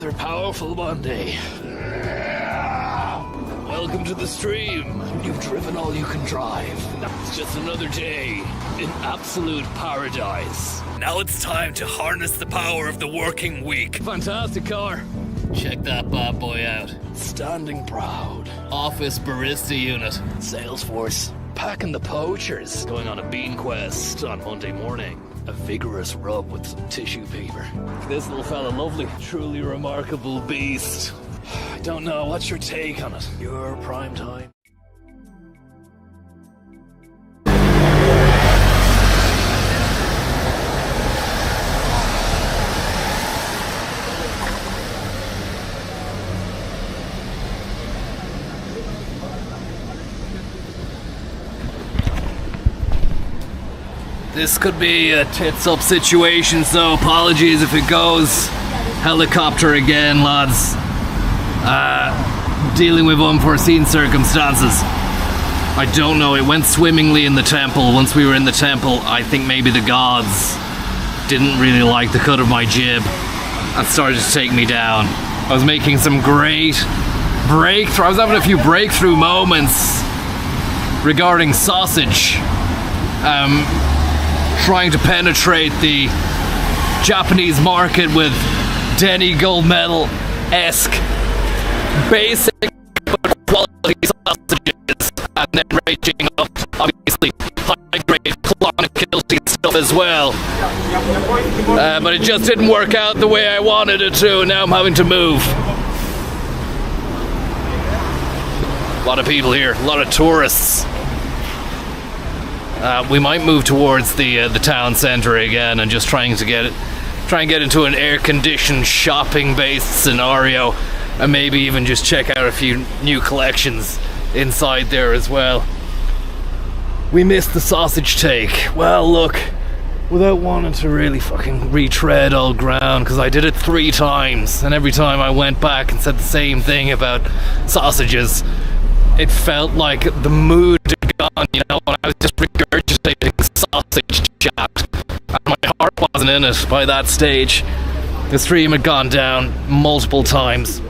They're powerful Monday. Welcome to the stream. You've driven all you can drive. It's just another day in absolute paradise. Now it's time to harness the power of the working week. Fantastic car. Check that bad boy out. Standing proud. Office barista unit. Salesforce. Packing the poachers. Going on a bean quest on Monday morning. A vigorous rub with some tissue paper. This little fella, lovely. Truly remarkable beast. I don't know, what's your take on it? Your prime time. This could be a tits up situation, so apologies if it goes helicopter again, lads. Dealing with unforeseen circumstances. I don't know, it went swimmingly in the temple. Once we were in the temple, I think maybe the gods didn't really like the cut of my jib and started to take me down. I was making some great breakthrough. I was having a few breakthrough moments regarding sausage. Trying to penetrate the Japanese market with Denny gold medal-esque basic but quality sausages, and then raging up obviously high-grade colonic guilty stuff as well. But it just didn't work out the way I wanted it to, and now I'm having to move. A lot of people here, a lot of tourists. We might move towards the town centre again and just try and get into an air-conditioned shopping-based scenario, and maybe even just check out a few new collections inside there as well. We missed the sausage take. Well, look, without wanting to really fucking retread old ground, because I did it 3 times, and every time I went back and said the same thing about sausages, it felt like the mood had gone, you know, when I was just regurgitating sausage chat, and my heart wasn't in it by that stage. The stream had gone down multiple times.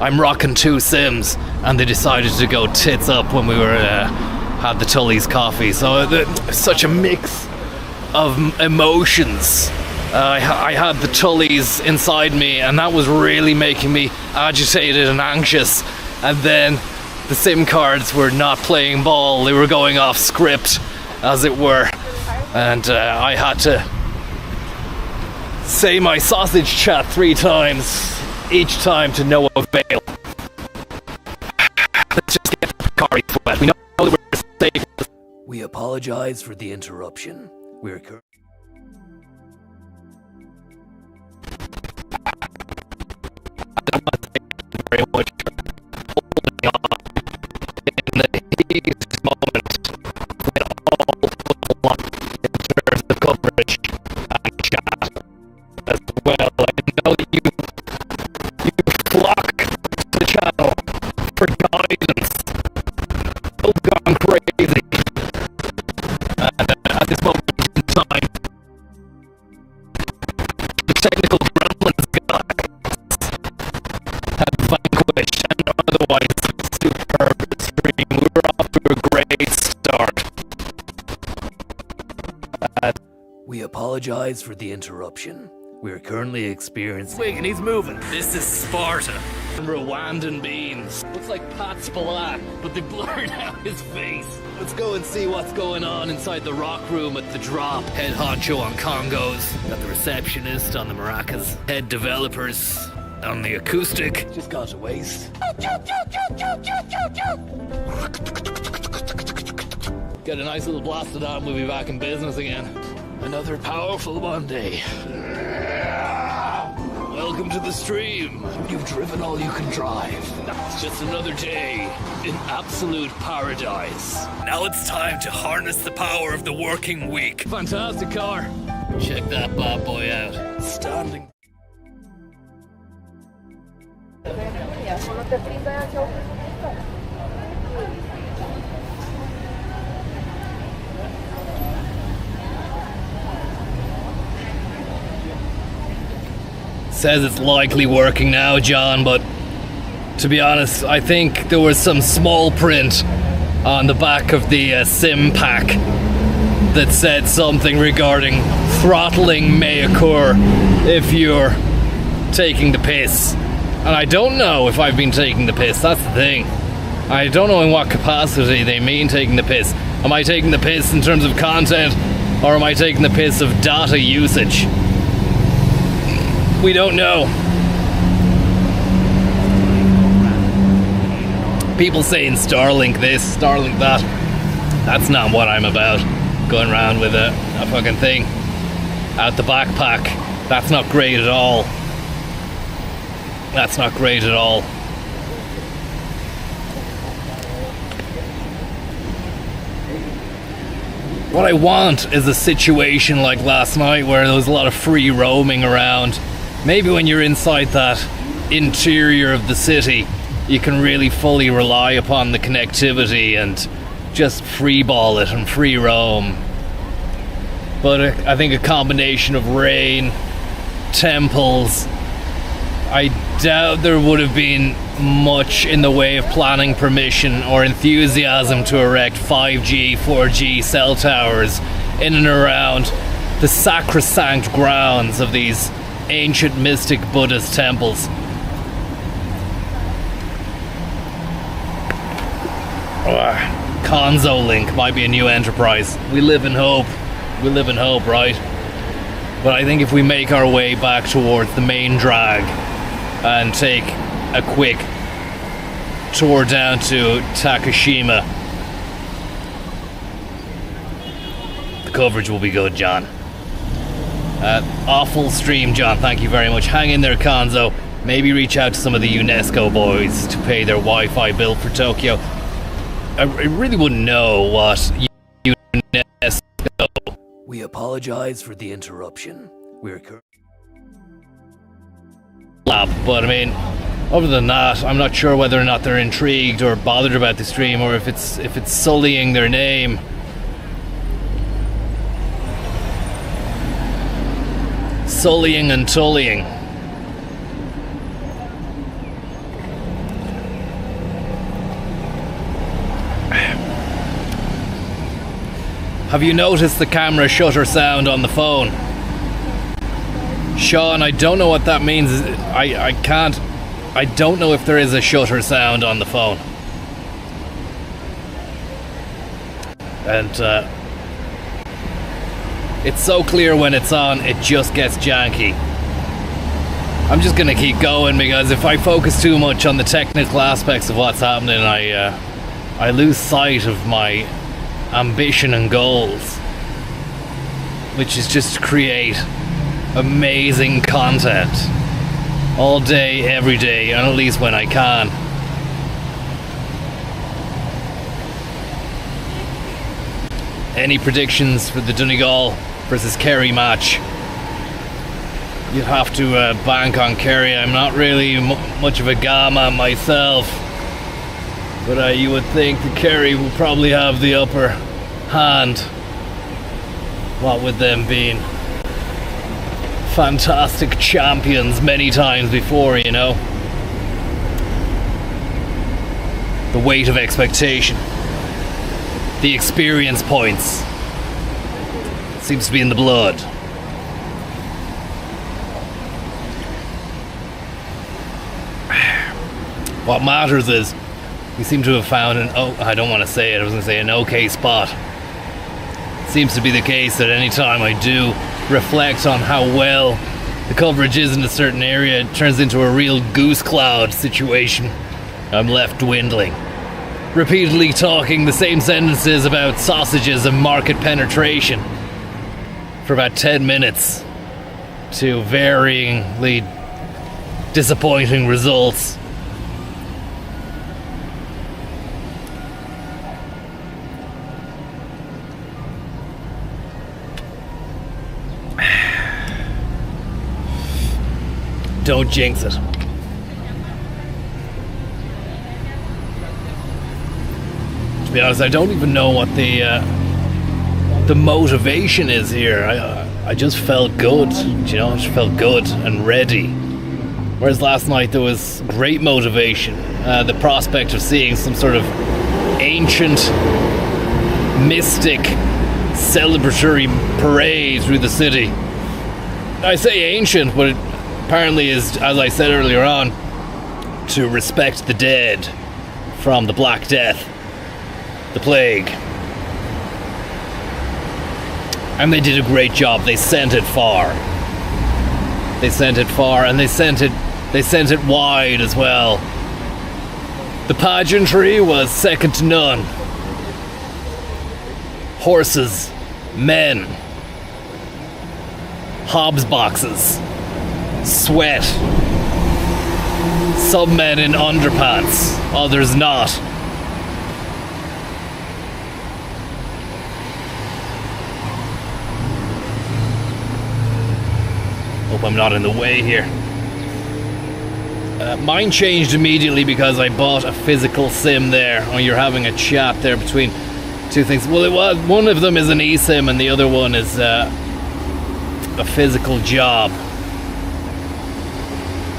I'm rocking 2 Sims, and they decided to go tits up when we were had the Tully's coffee. So such a mix of emotions. I had the Tully's inside me, and that was really making me agitated and anxious. And then the SIM cards were not playing ball; they were going off script, as it were. And I had to say my sausage chat 3 times, each time to no avail. Let's just get the car wet. We know that we're safe. We apologize for the interruption. We're very much holding on in the heat moment when all along in terms of coverage and chat as well. I know you flock to the channel for guidance. It's gone crazy. At this moment in time, the technical Gremlins guys have vanquished an otherwise superb stream. We were off to a great start. We apologize for the interruption. We are currently experiencing... Wait, and he's moving. This is Sparta. Rwandan beans. Looks like Pat's Black, but they blurred out his face. Let's go and see what's going on inside the rock room at the drop. Head honcho on congos. Got the receptionist on the maracas. Head developers on the acoustic. Just got to waste. Get a nice little blast of that and we'll be back in business again. Another powerful Monday. Welcome to the stream. You've driven all you can drive. It's just another day in absolute paradise. Now it's time to harness the power of the working week. Fantastic car. Check that bad boy out. Standing. says it's likely working now, John, but to be honest, I think there was some small print on the back of the sim pack that said something regarding throttling may occur if you're taking the piss. And I don't know if I've been taking the piss, that's the thing. I don't know in what capacity they mean taking the piss. Am I taking the piss in terms of content, or am I taking the piss of data usage? We don't know. People saying Starlink this, Starlink that. That's not what I'm about. Going around with a fucking thing out the backpack. That's not great at all. That's not great at all. What I want is a situation like last night where there was a lot of free roaming around. Maybe when you're inside that interior of the city, you can really fully rely upon the connectivity and just free ball it and free roam. But I think a combination of rain, temples, I doubt there would have been much in the way of planning permission or enthusiasm to erect 5G, 4G cell towers in and around the sacrosanct grounds of these ancient mystic Buddhist temples. Conzo Link might be a new enterprise. We live in hope. We live in hope, right? But I think if we make our way back towards the main drag and take a quick tour down to Takashima, the coverage will be good, John. Awful stream, John. Thank you very much. Hang in there, Conzo. Maybe reach out to some of the UNESCO boys to pay their Wi-Fi bill for Tokyo. I really wouldn't know what UNESCO... We apologize for the interruption. We're but I mean, other than that, I'm not sure whether or not they're intrigued or bothered about the stream, or if it's sullying their name. Sullying and tullying. Have you noticed the camera shutter sound on the phone? Sean, I don't know what that means. I don't know if there is a shutter sound on the phone. And it's so clear when it's on, it just gets janky. I'm just gonna keep going, because if I focus too much on the technical aspects of what's happening, I lose sight of my ambition and goals, which is just to create amazing content all day, every day, and at least when I can. Any predictions for the Donegal versus Kerry match? You'd have to bank on Kerry. I'm not really much of a Gama myself, but you would think that Kerry will probably have the upper hand. What with them being fantastic champions many times before, you know. The weight of expectation, the experience points, seems to be in the blood. What matters is we seem to have found I don't want to say it, I was going to say an okay spot. Seems to be the case that any time I do reflect on how well the coverage is in a certain area, it turns into a real goose cloud situation. I'm left dwindling, repeatedly talking the same sentences about sausages and market penetration for about 10 minutes to varyingly disappointing results. Don't jinx it. To be honest, I don't even know what the motivation is here. I just felt good, you know, I just felt good and ready. Whereas last night there was great motivation. The prospect of seeing some sort of ancient, mystic, celebratory parade through the city. I say ancient, but it apparently is, as I said earlier on, to respect the dead from the Black Death, the plague. And they did a great job. They sent it far. They sent it far, and they sent it wide as well. The pageantry was second to none. Horses, men, hobs boxes, sweat, some men in underpants, others not. Hope I'm not in the way here. Mine changed immediately because I bought a physical sim there. Oh, you're having a chat there between two things. Well, it was one of them is an eSIM and the other one is a physical job.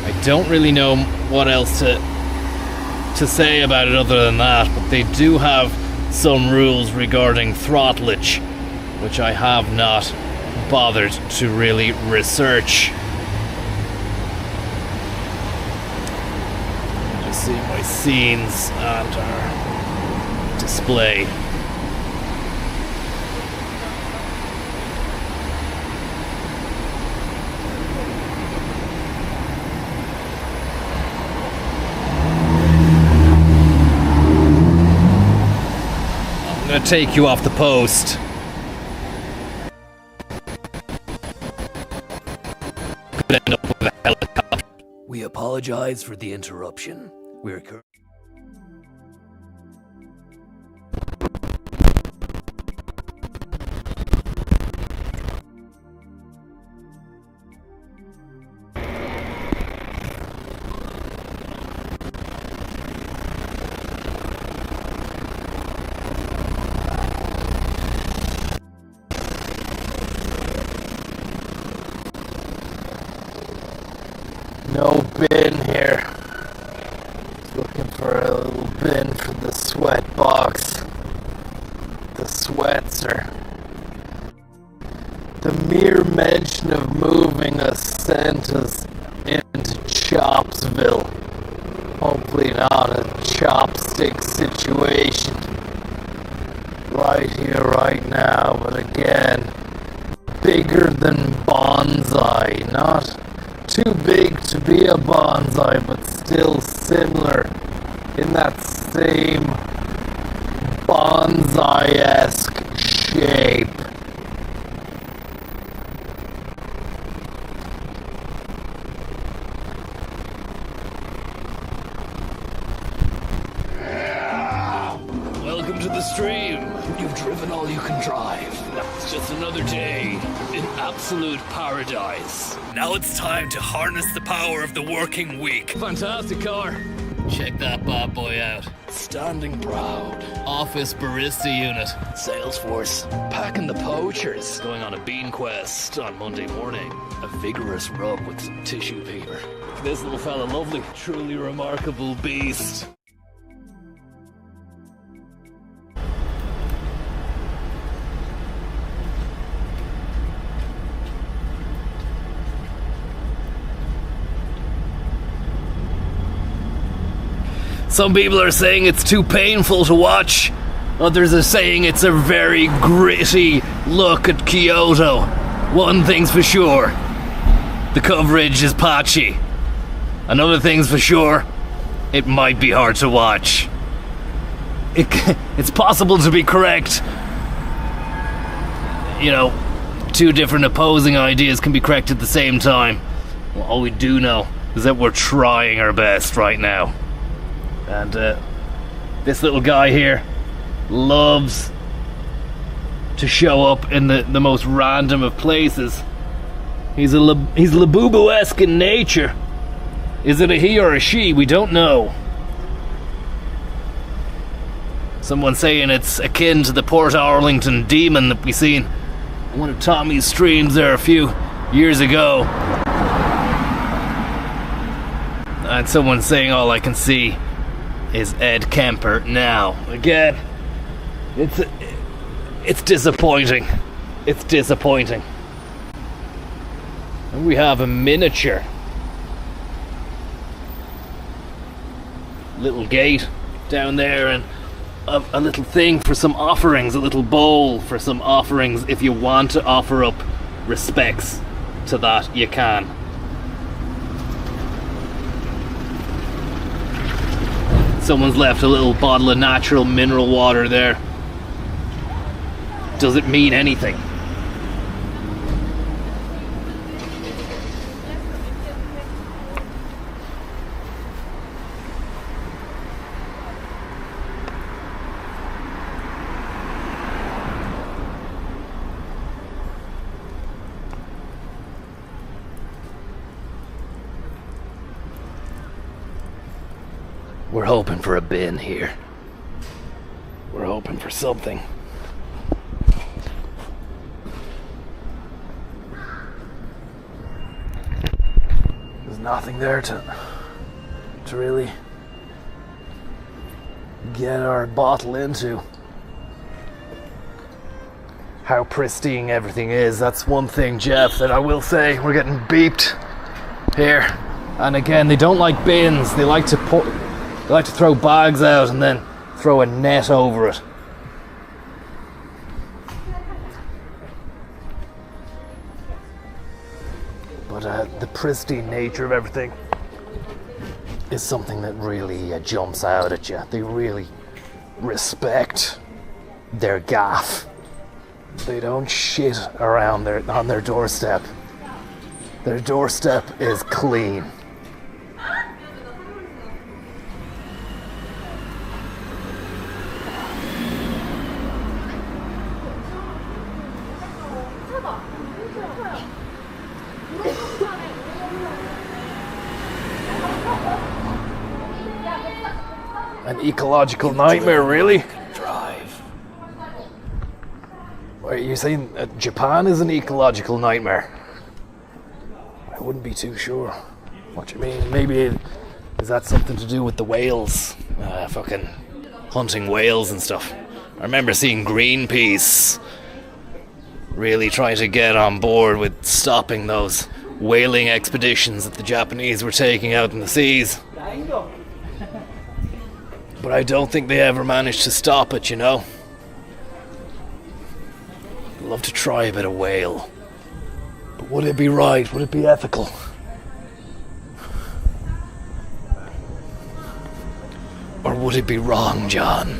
I don't really know what else to say about it other than that, but they do have some rules regarding throttlage, which I have not bothered to really research. Just see my scenes and our display. I'm gonna take you off the post. Could end up with a helicopter. We apologize for the interruption. We're no bin here. Just looking for a little bin for the sweat box. The sweats are... The mere mention of moving us sent us into Chopsville. Hopefully not a chopstick situation. Right here, right now, but again, bigger than bonsai. Not too big to be a bonsai, but still similar in that same bonsai-esque shape. Welcome to the stream. You've driven all you can drive. It's just another day in absolute paradise. Now it's time to harness the power of the working week. Fantastic car. Check that bad boy out. Standing proud. Office barista unit. Salesforce. Packing the poachers. Going on a bean quest on Monday morning. A vigorous rub with some tissue paper. This little fella lovely. Truly remarkable beast. Some people are saying it's too painful to watch. Others are saying it's a very gritty look at Kyoto. One thing's for sure, the coverage is patchy. Another thing's for sure, it might be hard to watch. It's possible to be correct. You know, two different opposing ideas can be correct at the same time. Well, all we do know is that we're trying our best right now. And this little guy here loves to show up in the most random of places. He's Labubu-esque in nature. Is it a he or a she? We don't know. Someone saying it's akin to the Port Arlington demon that we seen on one of Tommy's streams there a few years ago. And someone's saying all I can see is Ed Kemper now. Again, it's disappointing. It's disappointing. And we have a miniature little gate down there, and a little thing for some offerings, a little bowl for some offerings. If you want to offer up respects to that, you can. Someone's left a little bottle of natural mineral water there. Does it mean anything? We're hoping for a bin here. We're hoping for something. There's nothing there to really get our bottle into. How pristine everything is, that's one thing, Jeff, that I will say. We're getting beeped here. And again, they don't like bins. They like to throw bags out and then throw a net over it. But the pristine nature of everything is something that really jumps out at you. They really respect their gaff. They don't shit around on their doorstep. Their doorstep is clean. An ecological nightmare, really? Drive. Are you saying Japan is an ecological nightmare? I wouldn't be too sure what you mean. Maybe is that something to do with the whales? Fucking hunting whales and stuff. I remember seeing Greenpeace really trying to get on board with stopping those whaling expeditions that the Japanese were taking out in the seas. But I don't think they ever managed to stop it, you know. I'd love to try a bit of whale. But would it be right? Would it be ethical? Or would it be wrong, John?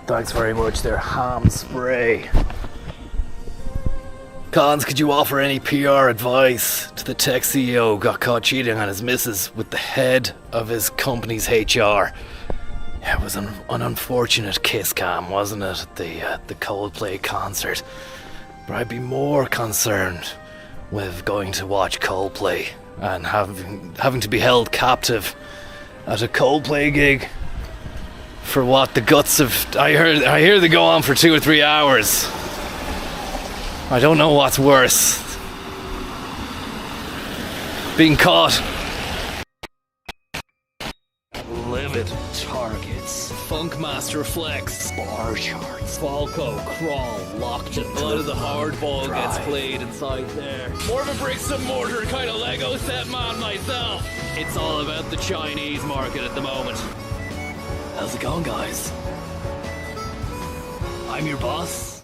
Thanks very much there, ham spray. Cons, could you offer any PR advice to the tech CEO who got caught cheating on his missus with the head of his company's HR? Yeah, it was an unfortunate kiss cam, wasn't it, at the Coldplay concert? But I'd be more concerned with going to watch Coldplay and having to be held captive at a Coldplay gig. For what, the guts of... I hear they go on for 2 or 3 hours. I don't know what's worse. Being caught. Livid targets. Funkmaster Flex. Bar charts. Falco, Crawl, Locked. The blood of the hardball gets played inside there. More of a bricks and mortar kind of Lego set man myself. It's all about the Chinese market at the moment. How's it going, guys? I'm your boss.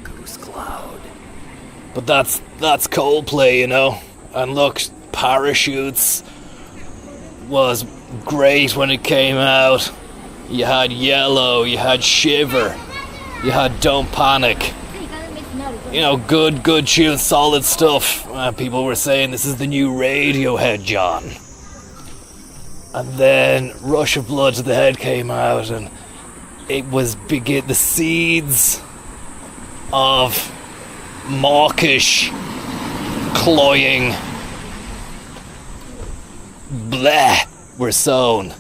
Goose Cloud. But that's Coldplay, you know. And look, Parachutes was great when it came out. You had Yellow, you had Shiver, you had Don't Panic. You know, good tune, solid stuff. People were saying this is the new Radiohead, John. And then Rush of Blood to the Head came out, and it was the seeds of mawkish, cloying bleh were sown,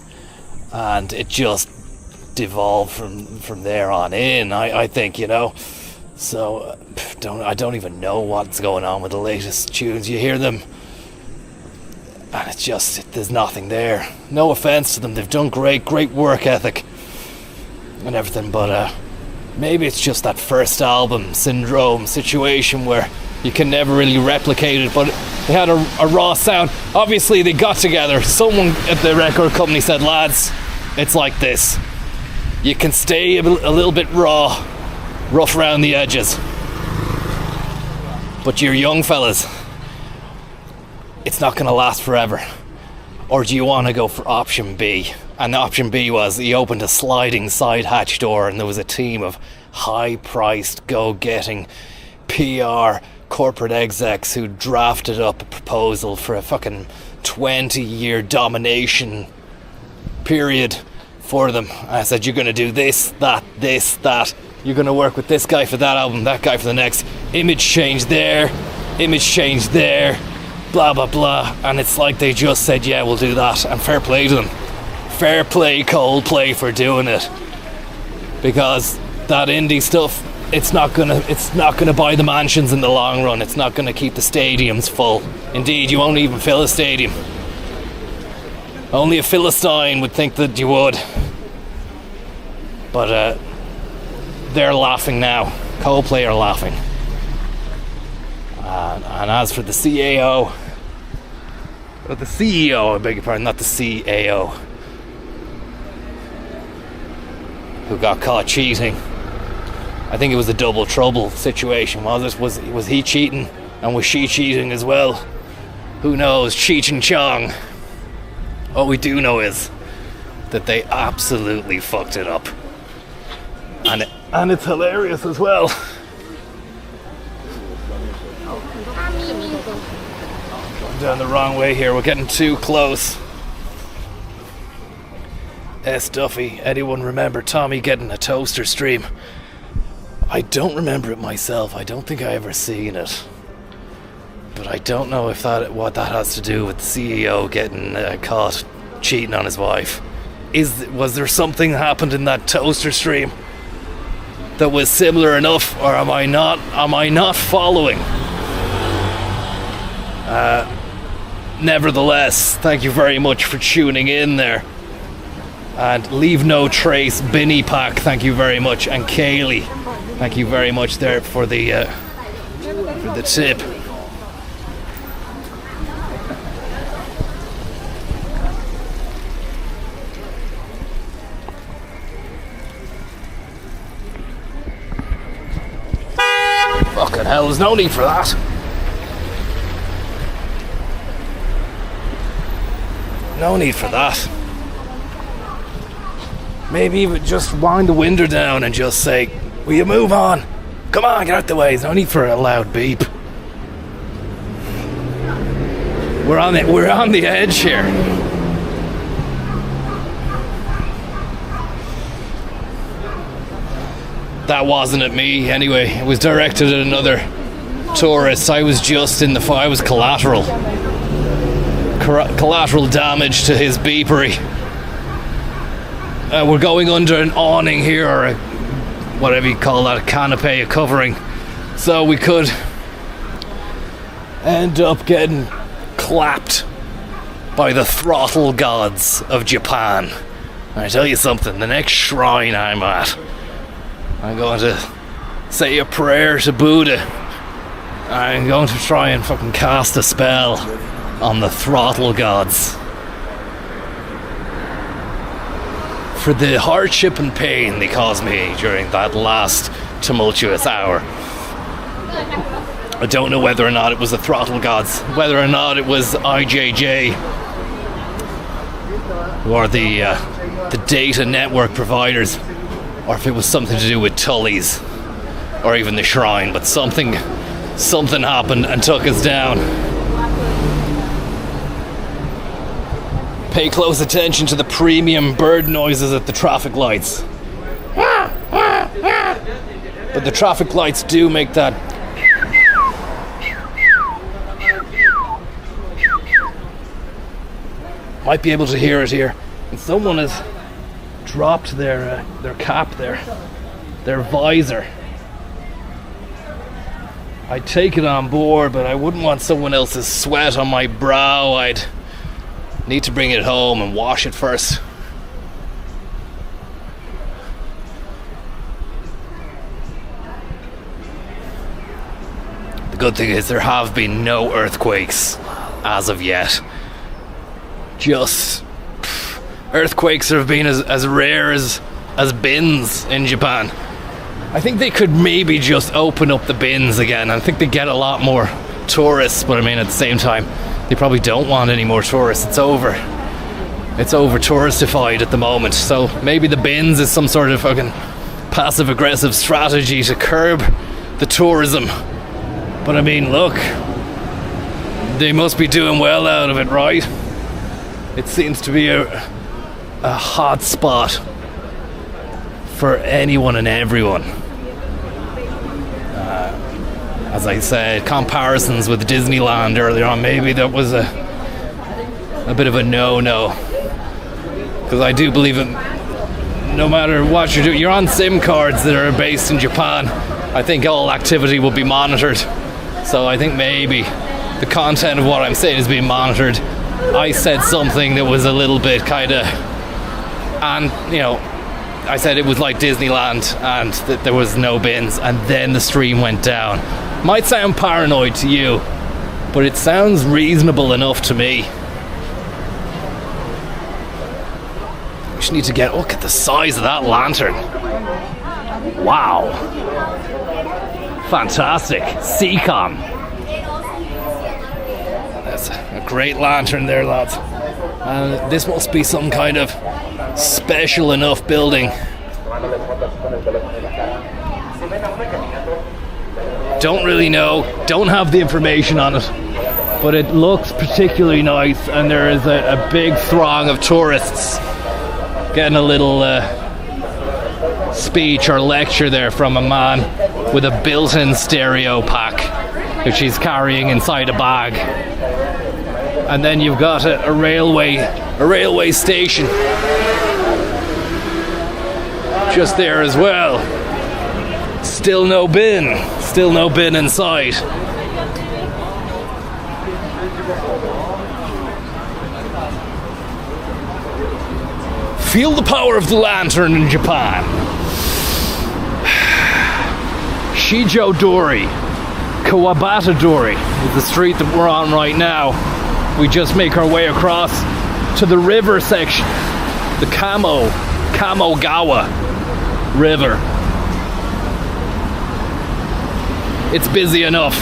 and it just devolved from there on in. I think, you know. So I don't even know what's going on with the latest tunes. You hear them, and it's just there's nothing there. No offense to them, they've done great work ethic and everything, but maybe it's just that first album syndrome situation where you can never really replicate it. But they had a raw sound. Obviously they got together. Someone at the record company said, lads, it's like this. You can stay a little bit raw, rough around the edges, but you're young fellas, it's not going to last forever. Or do you want to go for option B? And option B was he opened a sliding side hatch door, and there was a team of high-priced, go-getting PR corporate execs who drafted up a proposal for a fucking 20-year domination period for them. I said, you're going to do this, that. You're going to work with this guy for that album, that guy for the next. Image change there, blah, blah, blah. And it's like they just said, yeah, we'll do that. And fair play to them. Fair play, Coldplay, for doing it. Because that indie stuff, it's not gonna buy the mansions in the long run. It's not gonna keep the stadiums full. Indeed, you won't even fill a stadium. Only a Philistine would think that you would. But they're laughing now. Coldplay are laughing. And as for the CEO, I beg your pardon, not the CAO, who got caught cheating. I think it was a double trouble situation, was it? Was he cheating, and was she cheating as well? Who knows? Cheech and Chong. All we do know is that they absolutely fucked it up. And it's hilarious as well. Going down the wrong way here, we're getting too close. S. Duffy, anyone remember Tommy getting a toaster stream? I don't remember it myself. I don't think I ever seen it. But I don't know if what that has to do with the CEO getting caught cheating on his wife. Was there something that happened in that toaster stream that was similar enough, or am I not following? Nevertheless, thank you very much for tuning in there. And Leave No Trace, Binny Pack, thank you very much. And Kaylee, thank you very much there for the tip. Fucking hell, there's no need for that. No need for that. Maybe even just wind the window down and just say, will you move on? Come on, get out the way. There's no need for a loud beep. We're on the edge here. That wasn't at me anyway. It was directed at another tourist. I was just I was collateral damage to his beepery. We're going under an awning here, or whatever you call that, a canopy, a covering, so we could end up getting clapped by the throttle gods of Japan. And I tell you something, the next shrine I'm at, I'm going to say a prayer to Buddha. I'm going to try and fucking cast a spell on the throttle gods for the hardship and pain they caused me during that last tumultuous hour. I don't know whether or not it was the throttle gods, whether or not it was IJJ or the data network providers, or if it was something to do with Tully's or even the shrine, but something happened and took us down. Pay close attention to the premium bird noises at the traffic lights. But the traffic lights do make that might be able to hear it here. And someone has dropped their cap there, their visor. I'd take it on board, but I wouldn't want someone else's sweat on my brow. I'd need to bring it home and wash it first. The good thing is there have been no earthquakes as of yet. Just earthquakes have been as rare as bins in Japan. I think they could maybe just open up the bins again. I think they get a lot more tourists, but I mean at the same time they probably don't want any more tourists. It's over touristified at the moment. So maybe the bins is some sort of fucking passive aggressive strategy to curb the tourism. But I mean, look, they must be doing well out of it, right? It seems to be a hot spot for anyone and everyone. As I said, comparisons with Disneyland earlier on, maybe that was a bit of a no-no. Because I do believe it, no matter what you're doing, you're on SIM cards that are based in Japan. I think all activity will be monitored. So I think maybe the content of what I'm saying is being monitored. I said something that was a little bit kind of, and you know, I said it was like Disneyland and that there was no bins, and then the stream went down. Might sound paranoid to you, but it sounds reasonable enough to me. We just need to look at the size of that lantern. Wow. Fantastic. Seacom. That's a great lantern there, lads. And this must be some kind of special enough building. Don't really know, don't have the information on it, but it looks particularly nice, and there is a big throng of tourists getting a little speech or lecture there from a man with a built-in stereo pack which he's carrying inside a bag. And then you've got a railway station just there as well. Still no bin inside. Feel the power of the lantern in Japan. Shijo-dori, Kawabata-dori is the street that we're on right now. We just make our way across to the river section, the Kamogawa River. It's busy enough.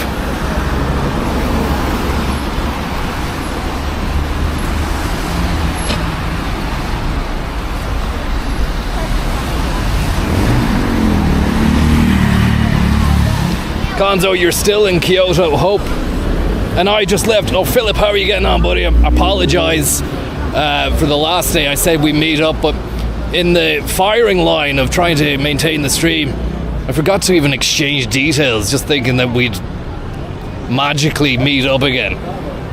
Gonzo, you're still in Kyoto, hope. And I just left. Oh, Philip, how are you getting on, buddy? I apologize for the last day. I said we meet up, but in the firing line of trying to maintain the stream, I forgot to even exchange details, just thinking that we'd magically meet up again.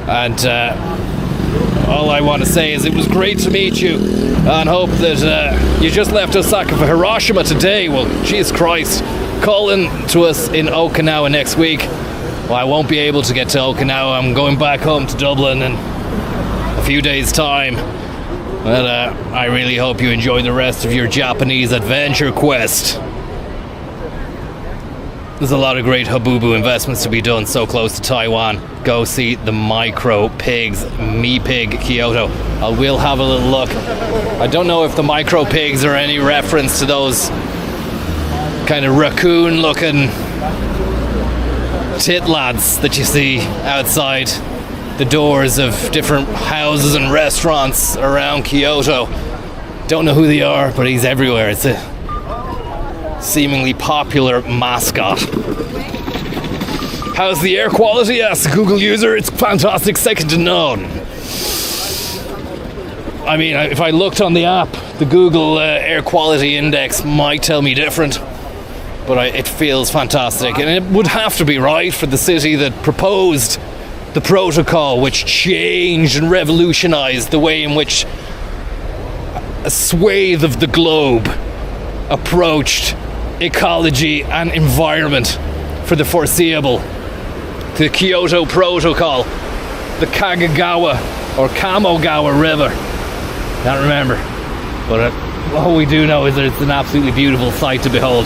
And all I want to say is it was great to meet you, and hope that you just left Osaka for Hiroshima today. Well, Jesus Christ. Calling to us in Okinawa next week. Well, I won't be able to get to Okinawa. I'm going back home to Dublin in a few days' time. But I really hope you enjoy the rest of your Japanese adventure quest. There's a lot of great Habubu investments to be done so close to Taiwan. Go see the Micro Pigs, Me Pig Kyoto. I will have a little look. I don't know if the Micro Pigs are any reference to those kind of raccoon-looking tit lads that you see outside the doors of different houses and restaurants around Kyoto. Don't know who they are, but he's everywhere. It's a seemingly popular mascot. How's the air quality? Asks a Google user. It's fantastic, second to none. I mean, if I looked on the app, the Google Air Quality Index might tell me different, but it feels fantastic. And it would have to be right for the city that proposed the protocol, which changed and revolutionized the way in which a swathe of the globe approached ecology and environment for the foreseeable. The Kyoto Protocol, the Kagagawa or Kamogawa River, can't remember, but all we do know is that it's an absolutely beautiful sight to behold.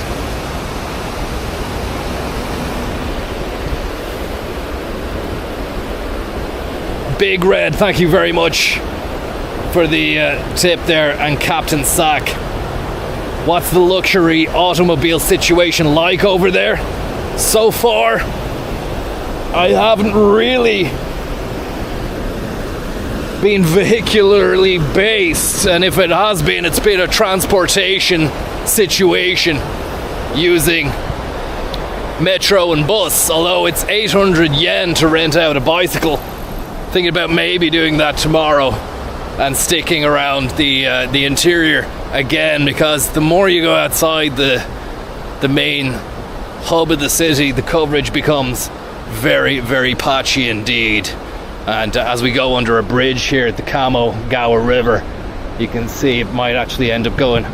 Big Red, thank you very much for the tip there, and Captain Sack. What's the luxury automobile situation like over there? So far, I haven't really been vehicularly based, and if it has been, it's been a transportation situation using metro and bus, although it's 800 yen to rent out a bicycle. Thinking about maybe doing that tomorrow and sticking around the interior again, because the more you go outside the main hub of the city, the coverage becomes very, very patchy indeed. And as we go under a bridge here at the Kamogawa River, you can see it might actually end up going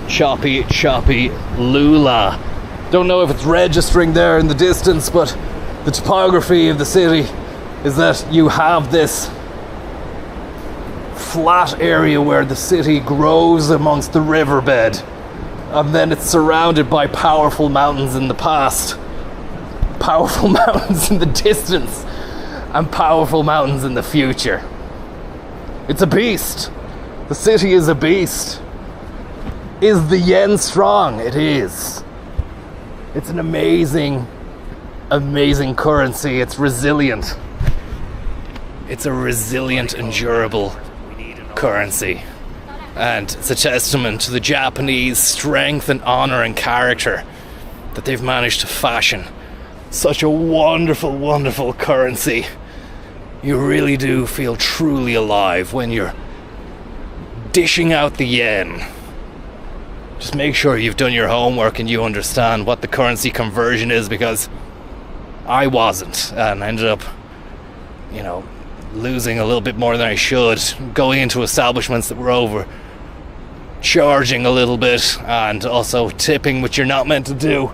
choppy lula. Don't know if it's registering there in the distance, but the topography of the city is that you have this flat area where the city grows amongst the riverbed, and then it's surrounded by powerful mountains in the past, powerful mountains in the distance, and powerful mountains in the future. It's a beast. The city is a beast. Is the yen strong? It is. It's an amazing currency. It's resilient. It's a resilient and durable currency. And it's a testament to the Japanese strength and honor and character that they've managed to fashion such a wonderful, wonderful currency. You really do feel truly alive when you're dishing out the yen. Just make sure you've done your homework and you understand what the currency conversion is, because I wasn't, and ended up, losing a little bit more than I should, going into establishments that were overcharging a little bit, and also tipping, which you're not meant to do,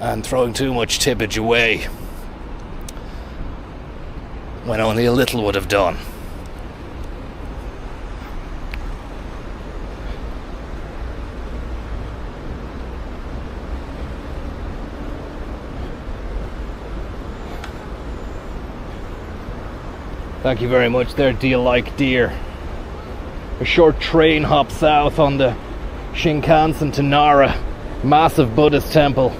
and throwing too much tippage away when only a little would have done. Thank you very much there, Do You Like Deer? A short train hop south on the Shinkansen to Nara, massive Buddhist temple,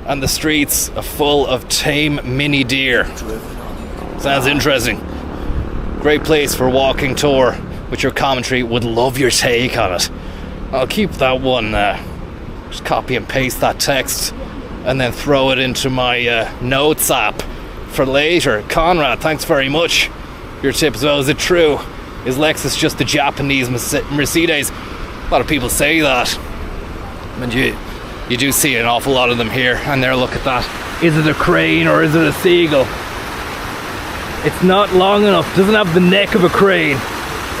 and the streets are full of tame mini deer. Sounds interesting. Great place for a walking tour with your commentary. Would love your take on it. I'll keep that one, just copy and paste that text and then throw it into my notes app for later. Conrad, thanks very much. Your tip as well. Is it true? Is Lexus just the Japanese Mercedes? A lot of people say that, and you do see an awful lot of them here. And there, look at that. Is it a crane or is it a seagull? It's not long enough. Doesn't have the neck of a crane.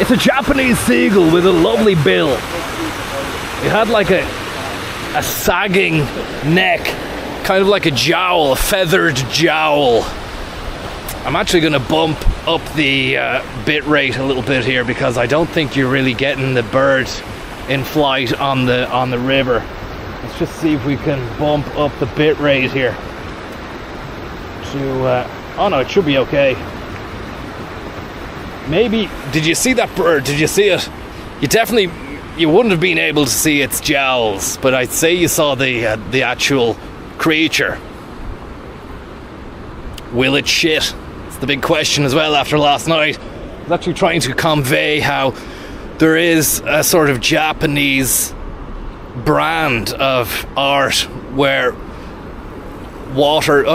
It's a Japanese seagull with a lovely bill. It had like a sagging neck, kind of like a jowl, a feathered jowl. I'm actually going to bump up the bit rate a little bit here, because I don't think you're really getting the bird in flight on the river. Let's just see if we can bump up the bit rate here to oh no, it should be okay. Maybe, did you see that bird? Did you see it? You wouldn't have been able to see its jowls, but I'd say you saw the actual creature. Will it shit? The big question as well after last night. I was actually trying to convey how there is a sort of Japanese brand of art where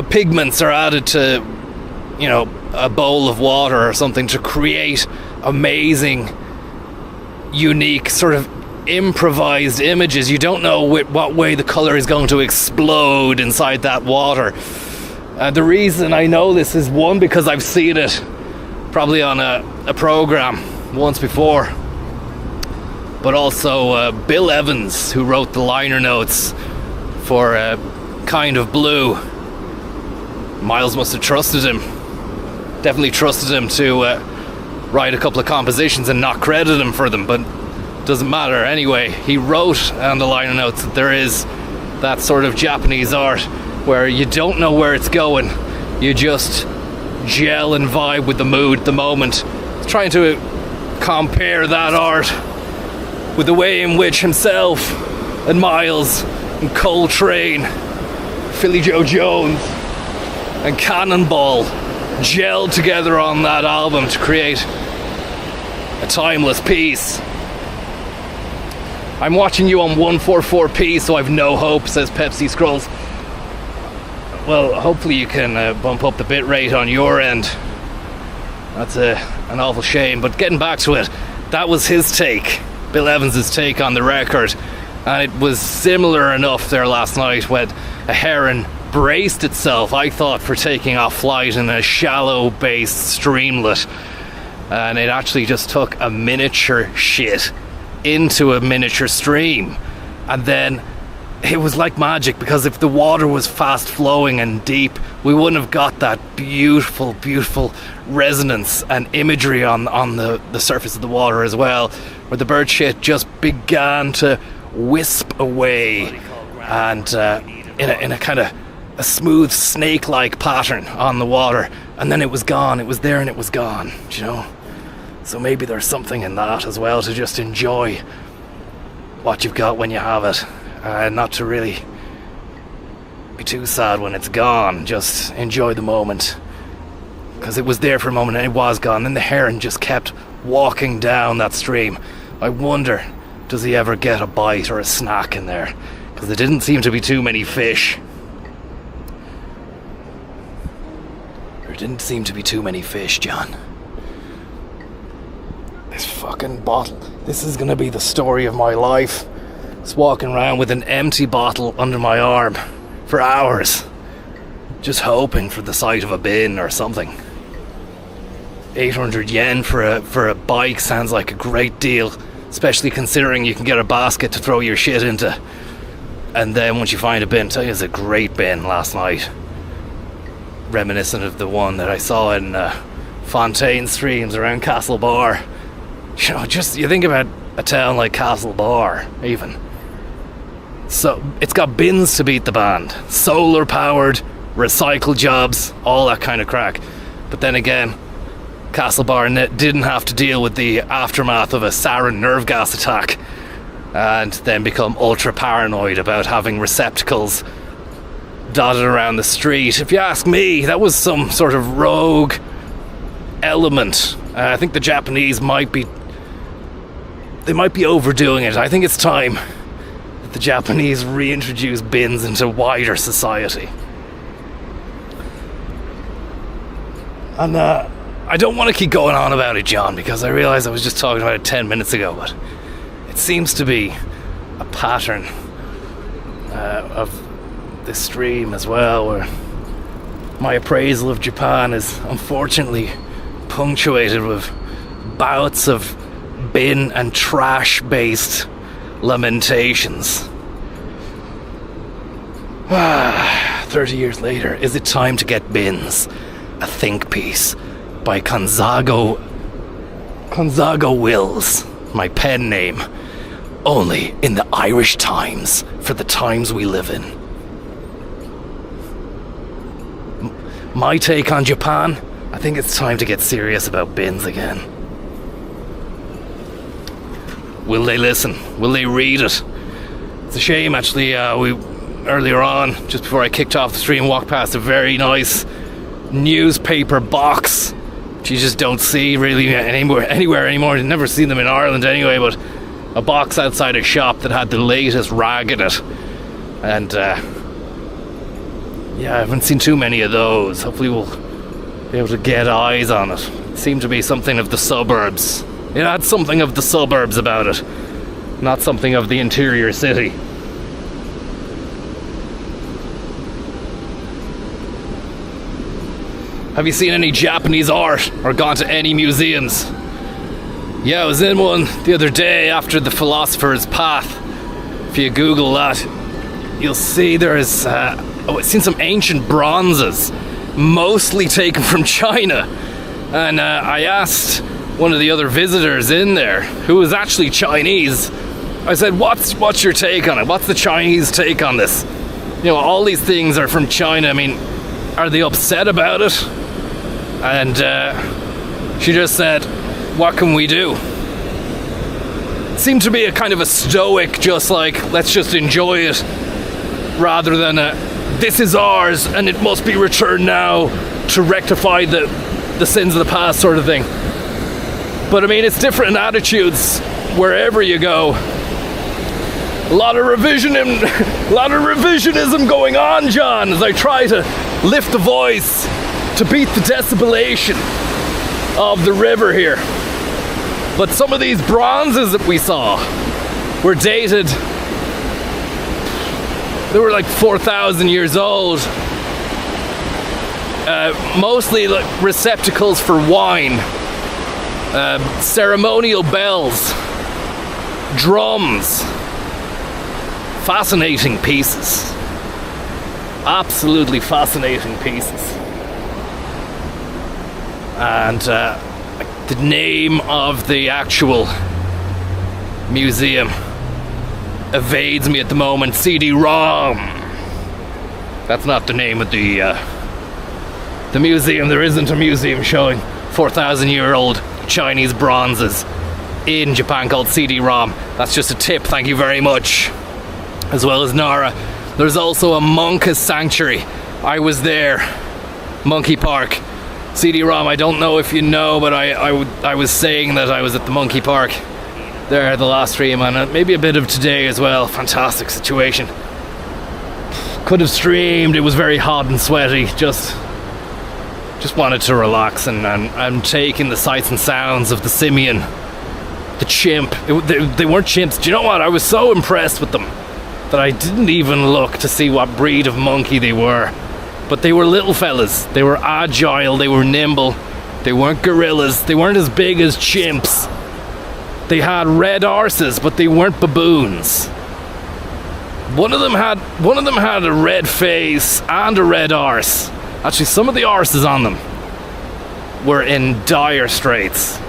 pigments are added to, a bowl of water or something to create amazing unique sort of improvised images. You don't know what way the colour is going to explode inside that water. The reason I know this is, one, because I've seen it probably on a programme once before, but also Bill Evans, who wrote the liner notes for Kind of Blue. Miles must have trusted him, definitely trusted him to write a couple of compositions and not credit him for them, but doesn't matter. Anyway, he wrote on the liner notes that there is that sort of Japanese art where you don't know where it's going, you just gel and vibe with the mood, the moment. He's trying to compare that art with the way in which himself and Miles and Coltrane, Philly Joe Jones and Cannonball gelled together on that album to create a timeless piece. I'm watching you on 144p, so I've no hope, says Pepsi Scrolls. Well, hopefully you can bump up the bitrate on your end. That's an awful shame. But getting back to it, that was his take, Bill Evans' take on the record. And it was similar enough there last night when a heron braced itself, I thought, for taking off flight in a shallow-based streamlet. And it actually just took a miniature shit into a miniature stream. And then it was like magic, because if the water was fast flowing and deep, we wouldn't have got that beautiful, beautiful resonance and imagery on the surface of the water as well, where the bird shit just began to wisp away and in a kind of a smooth snake-like pattern on the water, and then it was gone. It was there and it was gone, you know. So maybe there's something in that as well, to just enjoy what you've got when you have it. Not to really be too sad when it's gone. Just enjoy the moment, because it was there for a moment and it was gone. Then the heron just kept walking down that stream. I wonder, does he ever get a bite or a snack in there? Because there didn't seem to be too many fish. There didn't seem to be too many fish, John. This fucking bottle. This is gonna be the story of my life. Just walking around with an empty bottle under my arm for hours, just hoping for the sight of a bin or something. 800 yen for a bike sounds like a great deal, especially considering you can get a basket to throw your shit into. And then once you find a bin, I tell you, it's a great bin last night, reminiscent of the one that I saw in Fontaine Streams around Castlebar. You know, just you think about a town like Castlebar, even. So it's got bins to beat the band, solar powered, recycle jobs, all that kind of crack. But then again, Castlebar didn't have to deal with the aftermath of a sarin nerve gas attack and then become ultra paranoid about having receptacles dotted around the street. If you ask me, that was some sort of rogue element. I think the Japanese might be overdoing it. I think it's time that the Japanese reintroduce bins into wider society. And I don't want to keep going on about it, John, because I realize I was just talking about it 10 minutes ago, but it seems to be a pattern of this stream as well, where my appraisal of Japan is unfortunately punctuated with bouts of bin and trash based lamentations. 30 years later, is it time to get bins? A think piece by Gonzago Wills, my pen name, only in the Irish Times for the times we live in. My take on Japan, I think it's time to get serious about bins again. Will they listen? Will they read it? It's a shame, actually. Earlier on, just before I kicked off the stream, walked past a very nice newspaper box, which you just don't see really anywhere anymore. You've never seen them in Ireland anyway, but a box outside a shop that had the latest rag in it. And yeah, I haven't seen too many of those. Hopefully we'll be able to get eyes on it. It seemed to be something of the suburbs. It had something of the suburbs about it, not something of the interior city. Have you seen any Japanese art or gone to any museums? Yeah, I was in one the other day after the Philosopher's Path. If you Google that, you'll see there is, I've seen some ancient bronzes, mostly taken from China. And I asked one of the other visitors in there, who was actually Chinese, I said, what's your take on it? What's the Chinese take on this? You know, all these things are from China. I mean, are they upset about it? And she just said, what can we do? It seemed to be a kind of a stoic, just like, let's just enjoy it, rather than a, this is ours and it must be returned now to rectify the sins of the past sort of thing. But I mean, it's different in attitudes wherever you go. A lot of revisionism going on, John, as I try to lift the voice to beat the decibelation of the river here. But some of these bronzes that we saw were dated, they were like 4,000 years old. Mostly like receptacles for wine, ceremonial bells, drums. Fascinating pieces. Absolutely fascinating pieces. And the name of the actual museum evades me at the moment. CD-ROM. That's not the name of the museum. There isn't a museum showing 4,000-year-old Chinese bronzes in Japan called CD-ROM. That's just a tip. Thank you very much. As well as Nara. There's also a Monka sanctuary. I was there. Monkey Park. CD-ROM, I don't know if you know, but I was saying that I was at the Monkey Park there the last stream, and maybe a bit of today as well. Fantastic situation. Could have streamed. It was very hot and sweaty. Just wanted to relax, and I'm taking the sights and sounds of the simian, the chimp. They weren't chimps. Do you know what? I was so impressed with them that I didn't even look to see what breed of monkey they were. But they were little fellas. They were agile, they were nimble. They weren't gorillas. They weren't as big as chimps. They had red arses, but they weren't baboons. One of them had a red face and a red arse. Actually, some of the arses on them were in dire straits.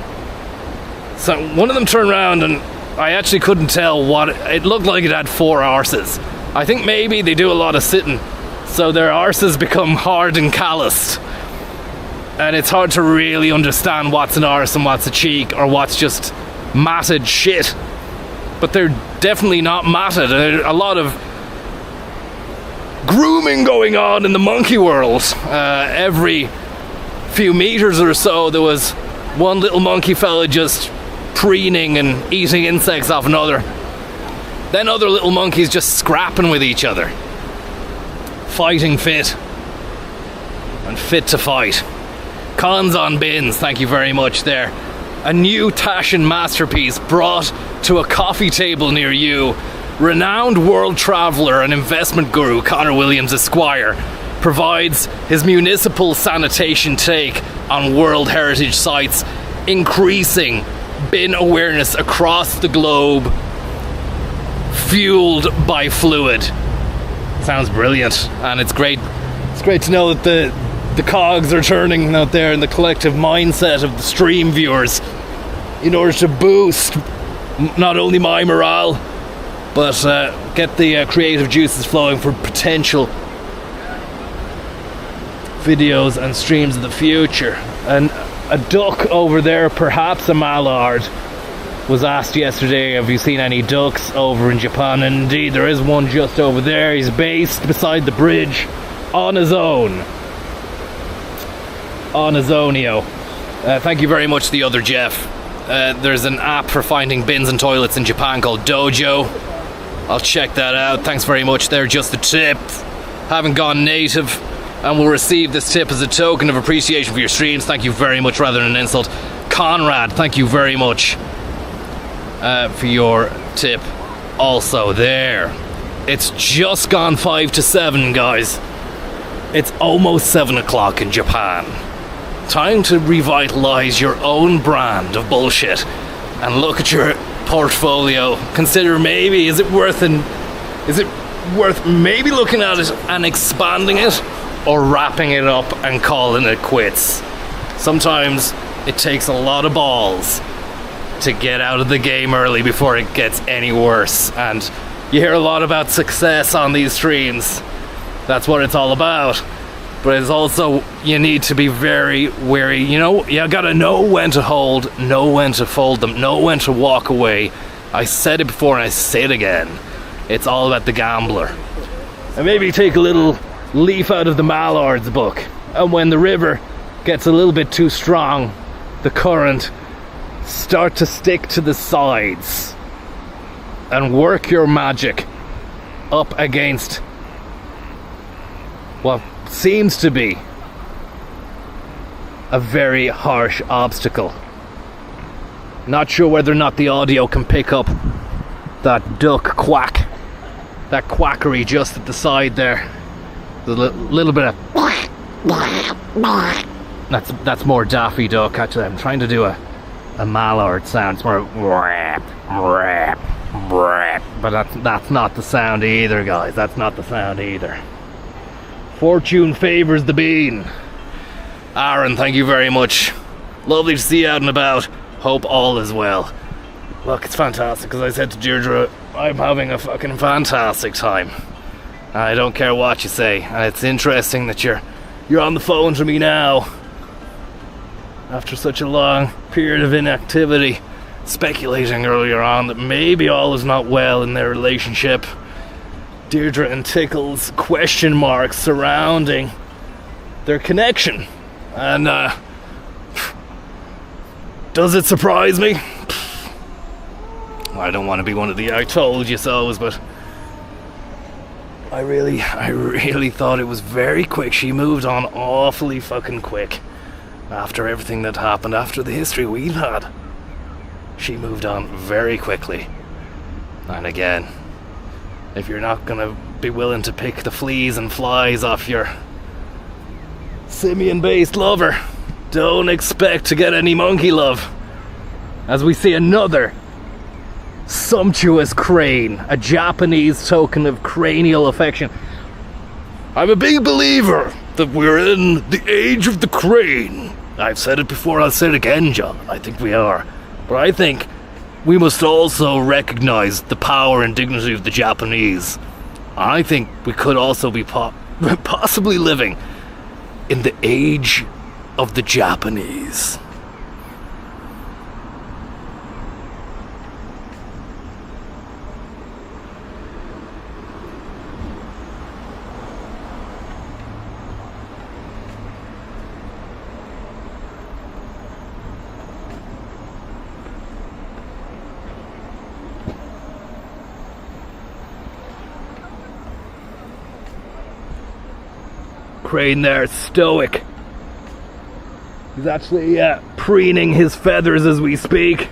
So one of them turned around and I actually couldn't tell what it looked like. It had 4 arses. I think maybe they do a lot of sitting, so their arses become hard and calloused, and it's hard to really understand what's an arse and what's a cheek, or what's just matted shit. But they're definitely not matted. A lot of grooming going on in the monkey world. Every few meters or so there was one little monkey fella just preening and eating insects off another. Then other little monkeys just scrapping with each other. Fighting fit. And fit to fight. Cons on bins, thank you very much there. A new Taschen masterpiece brought to a coffee table near you. Renowned world traveller and investment guru Connor Williams Esquire provides his municipal sanitation take on World Heritage sites, increasing bin awareness across the globe, fueled by fluid. Sounds brilliant, and it's great to know that the cogs are turning out there in the collective mindset of the stream viewers in order to boost not only my morale, but get the creative juices flowing for potential videos and streams of the future. And a duck over there, perhaps a mallard, was asked yesterday, have you seen any ducks over in Japan? And indeed there is one just over there. He's based beside the bridge on his own. On his ownio. Thank you very much, the other Jeff. There's an app for finding bins and toilets in Japan called Dojo. I'll check that out. Thanks very much there, just a tip. Haven't gone native, and will receive this tip as a token of appreciation for your streams. Thank you very much, rather than an insult. Conrad, thank you very much for your tip. Also, there. It's just gone 5 to 7, guys. It's almost 7 o'clock in Japan. Time to revitalize your own brand of bullshit and look at your portfolio. Consider maybe, is it worth maybe looking at it and expanding it, or wrapping it up and calling it quits? Sometimes it takes a lot of balls to get out of the game early before it gets any worse, and you hear a lot about success on these streams. That's what it's all about. But it's also, you need to be very wary. You know, you gotta know when to hold, know when to fold them, know when to walk away. I said it before and I say it again. It's all about the gambler. And maybe take a little leaf out of the Mallard's book. And when the river gets a little bit too strong, the current, start to stick to the sides and work your magic up against what seems to be a very harsh obstacle. Not sure whether or not the audio can pick up that duck quack, that quackery just at the side there. There's a little bit of that's more Daffy Duck. Actually, I'm trying to do a mallard sound. It's more but that's not the sound either, guys. That's not the sound either. Fortune favors the bean. Aaron, thank you very much. Lovely to see you out and about. Hope all is well. Look, it's fantastic, because I said to Deirdre, I'm having a fucking fantastic time. I don't care what you say, and it's interesting that you're on the phone to me now after such a long period of inactivity, speculating earlier on that maybe all is not well in their relationship. Deirdre and Tickle's question marks surrounding their connection. And does it surprise me? I don't want to be one of the I told you so's, but I really thought it was very quick. She moved on awfully fucking quick after everything that happened, after the history we've had. She moved on very quickly. And again, if you're not gonna be willing to pick the fleas and flies off your simian-based lover, don't expect to get any monkey love. As we see another sumptuous crane, a Japanese token of cranial affection. I'm a big believer that we're in the age of the crane. I've said it before, I'll say it again, John. I think we are. But I think we must also recognize the power and dignity of the Japanese. I think we could also be possibly living in the age of the Japanese. Crane there, stoic. He's actually preening his feathers as we speak.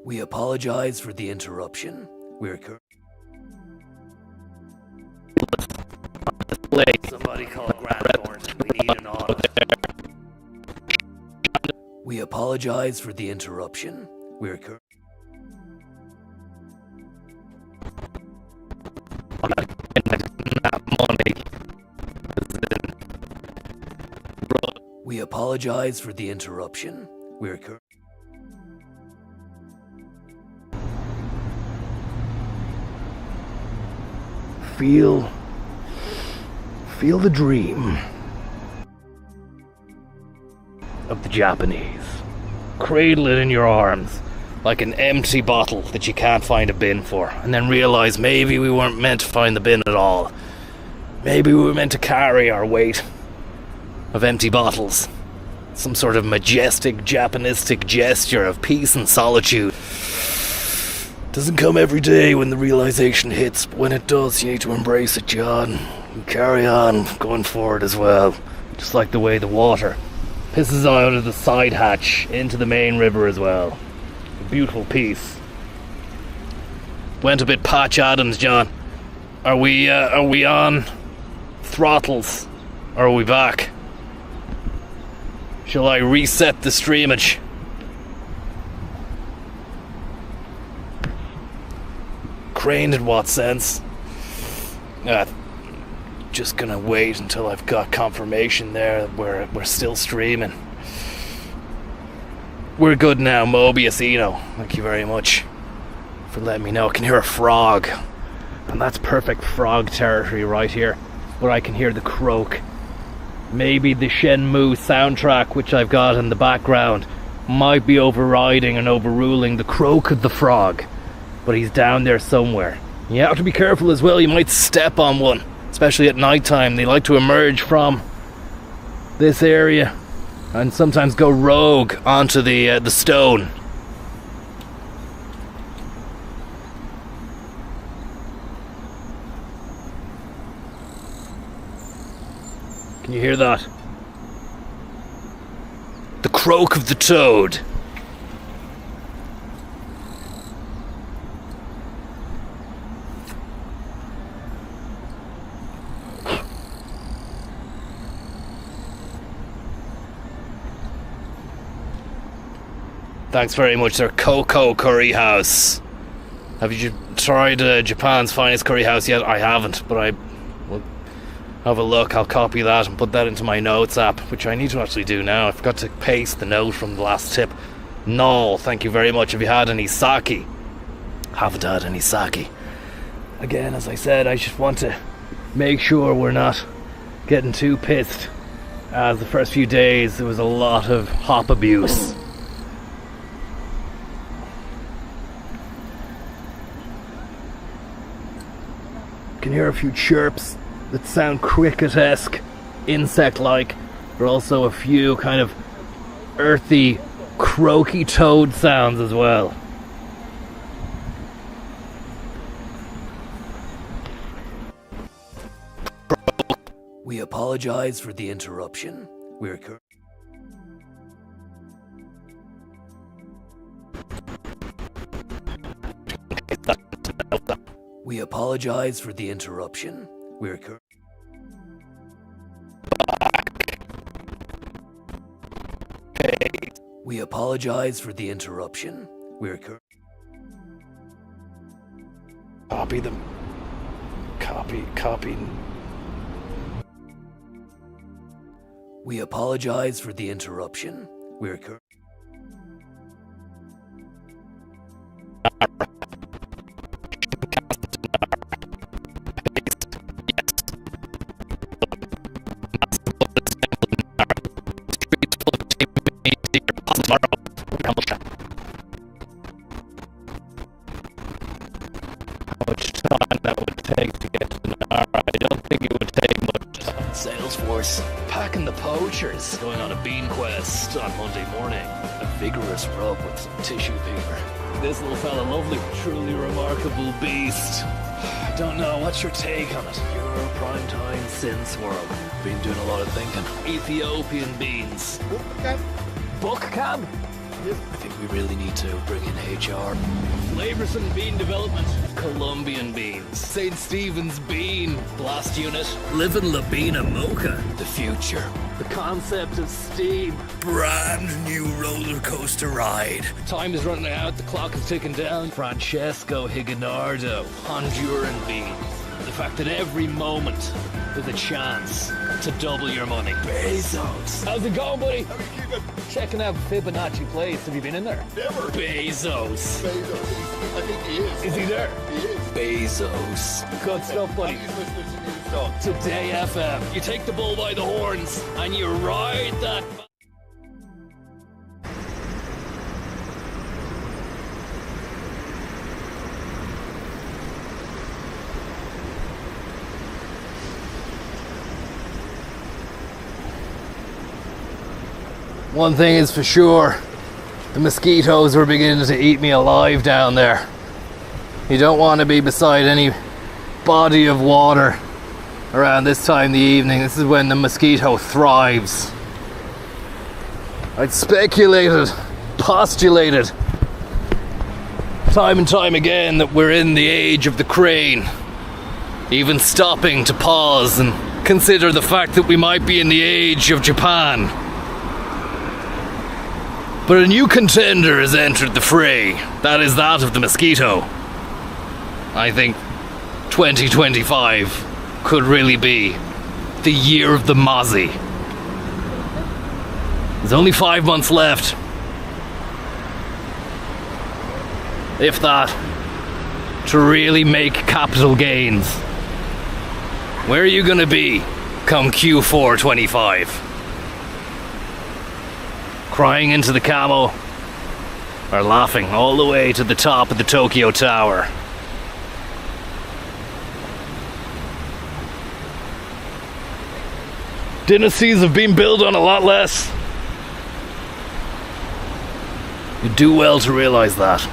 We apologize for the interruption. We're somebody called Grandthorn. We need an audit. We apologize for the interruption. We're We apologize for the interruption. We're Feel the dream of the Japanese. Cradle it in your arms like an empty bottle that you can't find a bin for, and then realize maybe we weren't meant to find the bin at all. Maybe we were meant to carry our weight of empty bottles. Some sort of majestic Japanistic gesture of peace and solitude. Doesn't come every day when the realization hits, but when it does, you need to embrace it, John. And carry on going forward as well. Just like the way the water pisses out of the side hatch into the main river as well. A beautiful piece. Went a bit Patch Adams, John. Are we on throttles? Or are we back? Shall I reset the streamage? Craned in what sense? Just gonna wait until I've got confirmation there that we're still streaming. We're good now, Mobius Eno. Thank you very much for letting me know. I can hear a frog, and that's perfect frog territory right here, where I can hear the croak. Maybe the Shenmue soundtrack, which I've got in the background, might be overriding and overruling the croak of the frog, but he's down there somewhere. You have to be careful as well. You might step on one, especially at night time. They like to emerge from this area and sometimes go rogue onto the stone. Can you hear that? The croak of the toad. Thanks very much, sir. Coco Curry House. Have you tried Japan's finest curry house yet? I haven't, but I will have a look. I'll copy that and put that into my notes app, which I need to actually do now. I forgot to paste the note from the last tip. Noel, thank you very much. Have you had any sake? Haven't had any sake. Again, as I said, I just want to make sure we're not getting too pissed, as the first few days there was a lot of hop abuse. Can hear a few chirps that sound cricket-esque, insect-like. There are also a few kind of earthy, croaky toad sounds as well. We apologize for the interruption. We apologize for the interruption. We apologize for the interruption. Copy them. Copy. We apologize for the interruption. Much time that would take to get to Nara. I don't think it would take much. Salesforce packing the poachers, going on a bean quest on Monday morning. A vigorous rub with some tissue paper. This little fella, lovely, truly remarkable beast. I don't know, what's your take on it? Your primetime sin swirl. Been doing a lot of thinking. Ethiopian beans. Book cab? I think we really need to bring in HR. Laverson Bean Development. Colombian beans. St. Stephen's Bean. Blast Unit. Livin' Labina Mocha. The future. The concept of steam. Brand new roller coaster ride. Time is running out. The clock is ticking down. Francesco Higinardo. Honduran beans. The fact that every moment there's a chance to double your money. Bezos. How's it going, buddy? How are you keeping? Checking out Fibonacci Place. Have you been in there? Never. Bezos. I think he is. Is he there? He is. Bezos. Good stuff, buddy. He's listening to new stuff. Today FM. You take the bull by the horns and you ride that. One thing is for sure, the mosquitoes are beginning to eat me alive down there. You don't want to be beside any body of water around this time in the evening. This is when the mosquito thrives. I'd speculated, postulated, time and time again, that we're in the age of the crane. Even stopping to pause and consider the fact that we might be in the age of Japan. But a new contender has entered the fray. That is that of the mosquito. I think 2025 could really be the year of the mozzie. There's only 5 months left. If that, to really make capital gains. Where are you gonna be come Q4 25? Crying into the camo, or laughing all the way to the top of the Tokyo Tower? Dynasties have been built on a lot less. You do well to realize that.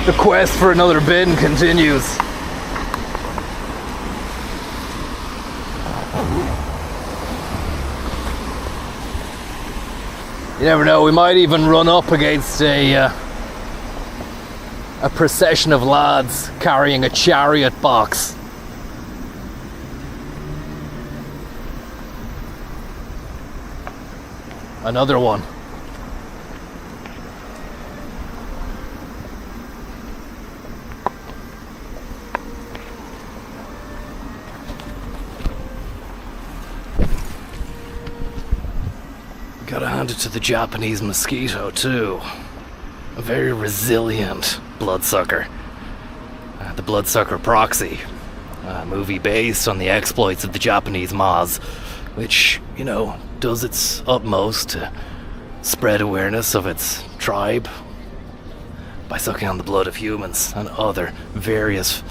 The quest for another bin continues. You never know, we might even run up against a procession of lads carrying a chariot box. Another one. Gotta hand it to the Japanese mosquito too. A very resilient bloodsucker. The Bloodsucker Proxy. A movie based on the exploits of the Japanese Moz, which, you know, does its utmost to spread awareness of its tribe by sucking on the blood of humans and other various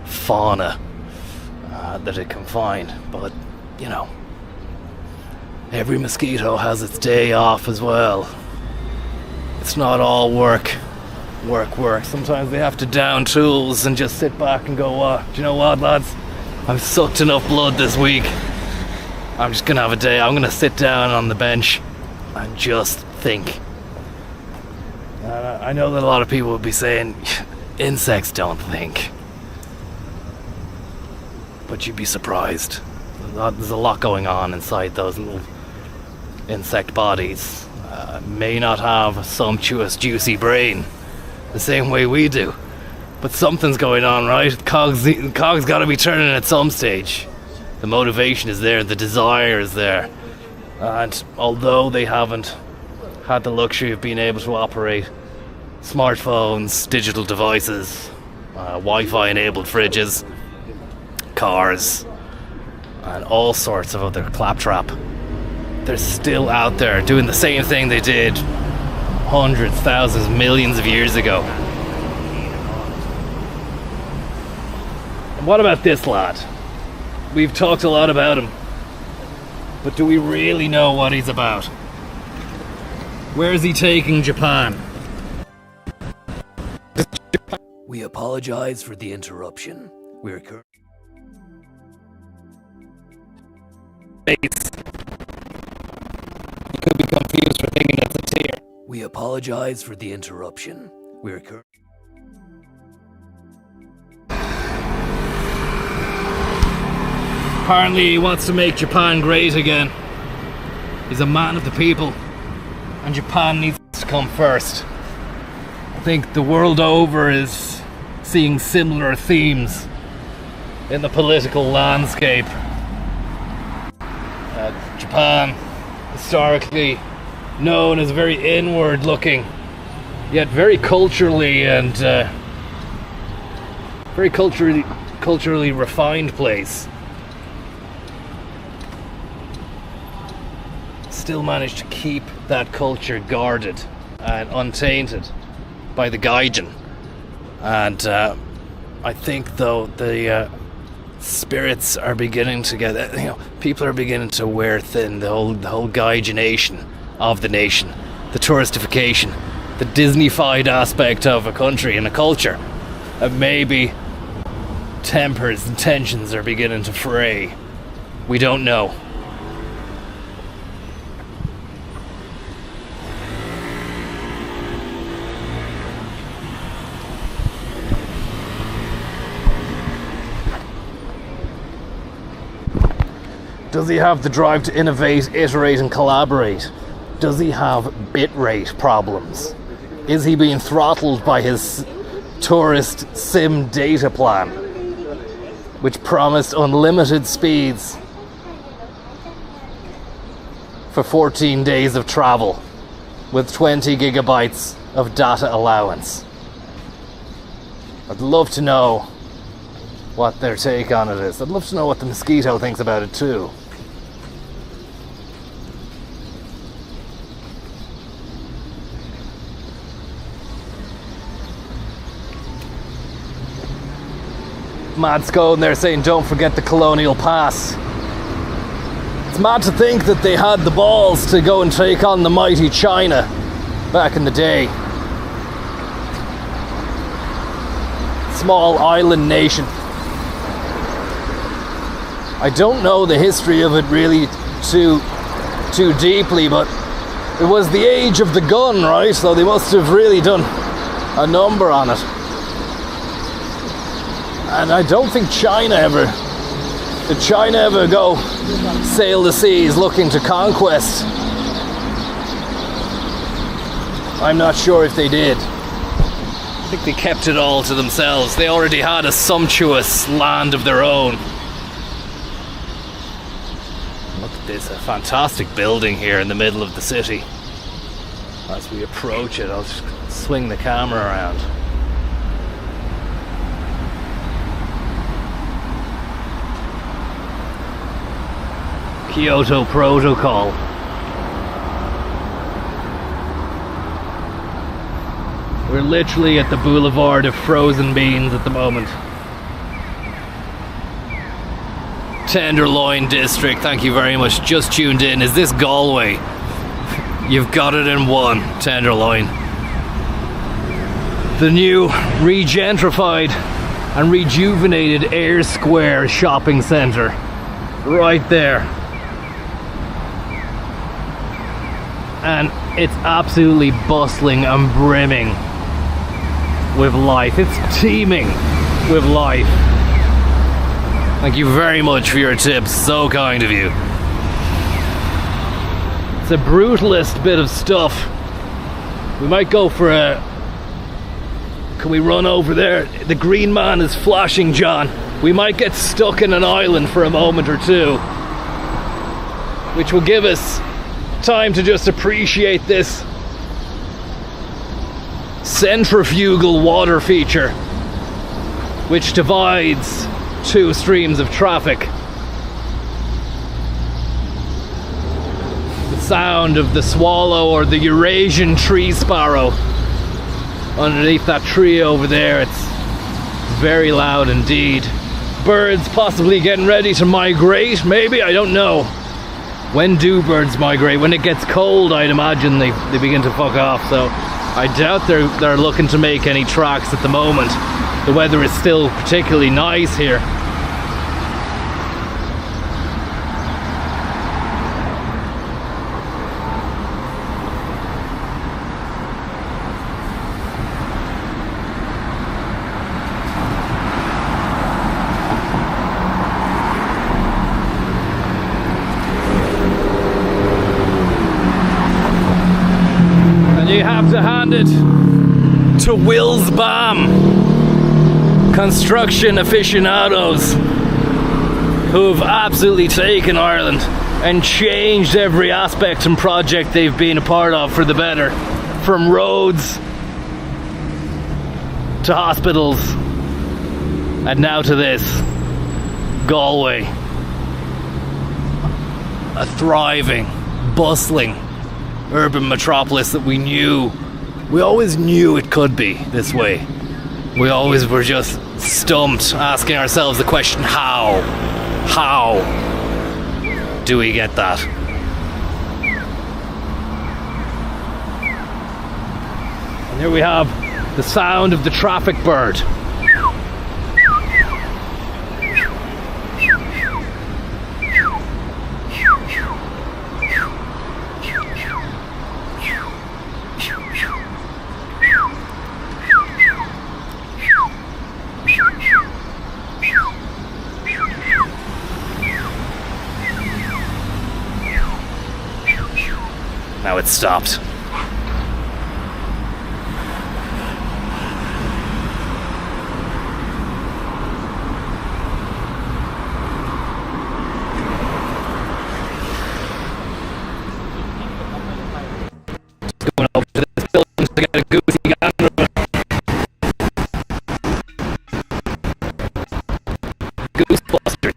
fauna that it can find. But, you know, every mosquito has its day off as well. It's not all work. Sometimes they have to down tools and just sit back and go, do you know what, lads? I've sucked enough blood this week. I'm just gonna have a day. I'm gonna sit down on the bench and just think. I know that a lot of people would be saying, insects don't think. But you'd be surprised. There's a lot going on inside those little insect bodies. May not have a sumptuous, juicy brain the same way we do, but something's going on, right? Cog's got to be turning at some stage. The motivation is there, the desire is there, and although they haven't had the luxury of being able to operate smartphones, digital devices, Wi-Fi enabled fridges, cars, and all sorts of other claptrap, they're still out there doing the same thing they did hundreds, thousands, millions of years ago. And what about this lad? We've talked a lot about him, but do we really know what he's about? Where is he taking Japan? We apologize for the interruption. We're currently You could be confused for thinking that's a tear. We apologize for the interruption. We're Apparently he wants to make Japan great again. He's a man of the people, and Japan needs to come first. I think the world over is seeing similar themes in the political landscape. Japan, historically known as very inward looking, yet very culturally culturally refined place, still managed to keep that culture guarded and untainted by the Gaijin. And I think, though, the spirits are beginning to get, people are beginning to wear thin. The whole Gaijination of the nation, the touristification, the Disney-fied aspect of a country and a culture, and maybe tempers and tensions are beginning to fray. We don't know. Does he have the drive to innovate, iterate and collaborate? Does he have bitrate problems? Is he being throttled by his tourist sim data plan, which promised unlimited speeds for 14 days of travel with 20 gigabytes of data allowance? I'd love to know what their take on it is. I'd love to know what the mosquito thinks about it too. Mad's going there saying don't forget the colonial pass. It's mad to think that they had the balls to go and take on the mighty China back in the day. Small island nation. I don't know the history of it really too deeply, but it was the age of the gun, right? So they must have really done a number on it. And I don't think did China ever go sail the seas looking to conquest? I'm not sure if they did. I think they kept it all to themselves. They already had a sumptuous land of their own. Look at this, a fantastic building here in the middle of the city. As we approach it, I'll just swing the camera around. Kyoto Protocol. We're literally at the boulevard of frozen beans at the moment. Tenderloin District, thank you very much. Just tuned in. Is this Galway? You've got it in one, Tenderloin. The new regentrified and rejuvenated Ayr Square shopping centre. Right there. And it's absolutely bustling and brimming with life. It's teeming with life. Thank you very much for your tips. So kind of you. It's a brutalist bit of stuff. We might go for a... Can we run over there? The green man is flashing, John. We might get stuck in an island for a moment or two, which will give us time to just appreciate this centrifugal water feature which divides two streams of traffic. The sound of the swallow or the Eurasian tree sparrow underneath that tree over there, it's very loud indeed. Birds possibly getting ready to migrate, maybe, I don't know. When do birds migrate? When it gets cold, I'd imagine they begin to fuck off. So I doubt they're looking to make any tracks at the moment. The weather is still particularly nice here. You have to hand it to Will's BAM, construction aficionados who have absolutely taken Ireland and changed every aspect and project they've been a part of for the better, from roads to hospitals And now to this. Galway. A thriving, bustling urban metropolis that we always knew it could be this way. We always were just stumped, asking ourselves the question, how do we get that? And here we have the sound of the traffic bird. Now it's stopped. Just going over to this building to get a goosey gander. Goosebusters.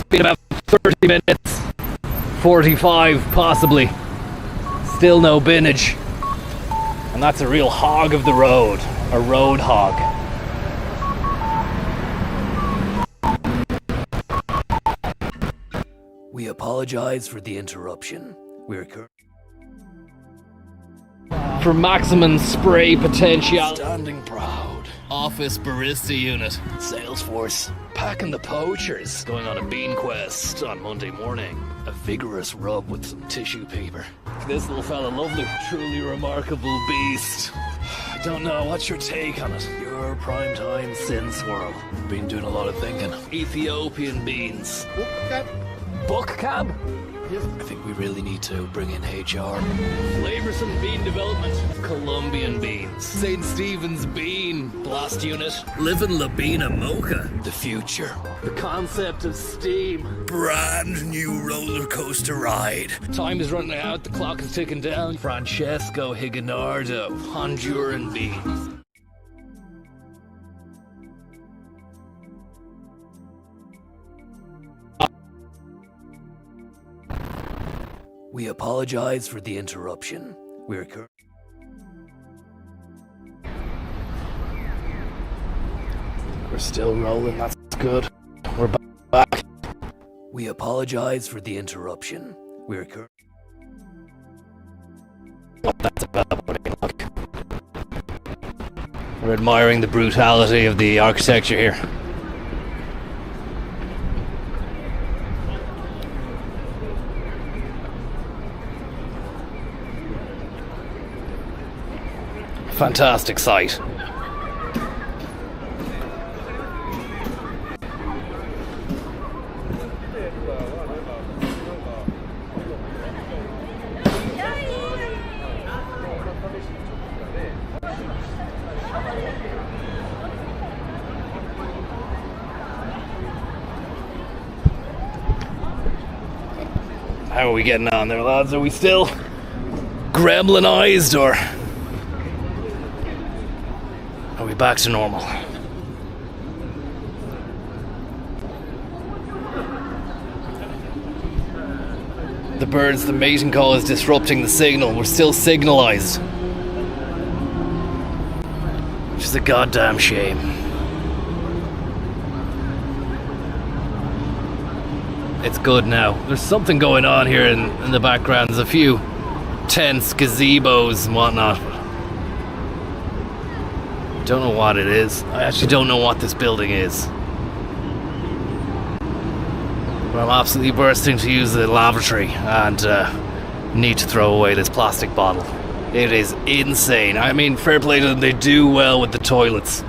Been about 30 minutes, 45 possibly, still no binnage, and that's a real hog of the road, a road hog. We apologize for the interruption. We're for maximum spray potential. Standing proud. Office barista unit. Salesforce. Packing the poachers. Going on a bean quest on Monday morning. A vigorous rub with some tissue paper. This little fella, lovely, truly remarkable beast. I don't know, what's your take on it? Your primetime sin swirl. Been doing a lot of thinking. Ethiopian beans. Book cab? I think we really need to bring in HR. Flavoursome bean development. Colombian beans. St. Stephen's bean. Blast unit. Living Labina mocha. The future. The concept of steam. Brand new roller coaster ride. Time is running out. The clock is ticking down. Francesco Higanardo. Honduran beans. We apologize for the interruption. We're still rolling, that's good. We're back. We apologize for the interruption. We're that's about what it look. We're admiring the brutality of the architecture here. Fantastic sight. How are we getting on there, lads? Are we still gremlinized, or are we back to normal? The birds, the mating call is disrupting the signal. We're still signalized, which is a goddamn shame. It's good now. There's something going on here in the background. There's a few tents, gazebos and whatnot. Don't know what it is. I actually don't know what this building is. But I'm absolutely bursting to use the lavatory and need to throw away this plastic bottle. It is insane. I mean, fair play to them, they do well with the toilets.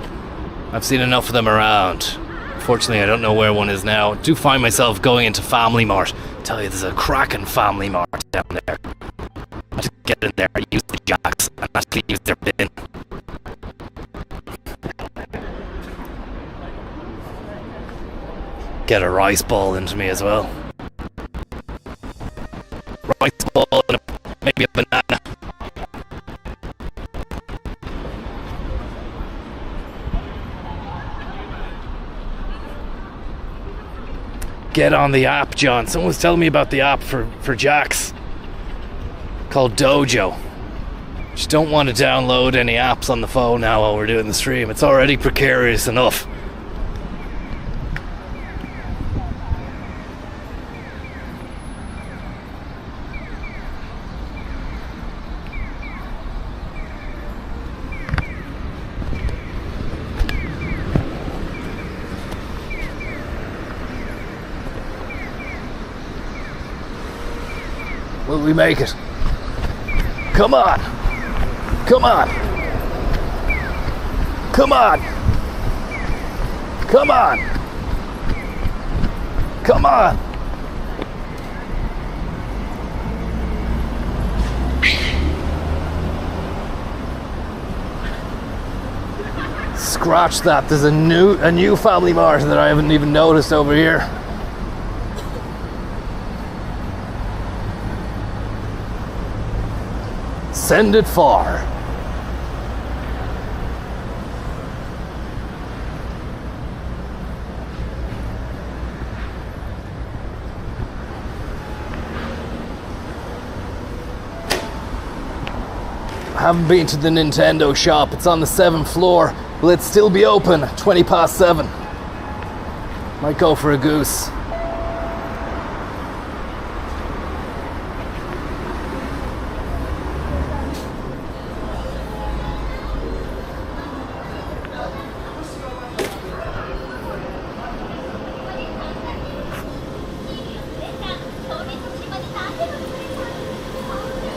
I've seen enough of them around. Unfortunately, I don't know where one is now. I do find myself going into Family Mart. I tell you, there's a cracking Family Mart down there. I have to get in there, use the jacks, and actually use their bin. Get a rice ball into me as well. Rice ball and maybe a banana. get on the app, John. Someone was telling me about the app for jacks called Dojo. Just don't want to download any apps on the phone now while we're doing the stream. It's already precarious enough. Will we make it? Come on! Come on! Come on! Come on! Come on! Scratch that. There's a new Family Mart that I haven't even noticed over here. Send it far. I haven't been to the Nintendo shop. It's on the 7th floor. Will it still be open? 20 past 7. Might go for a goose.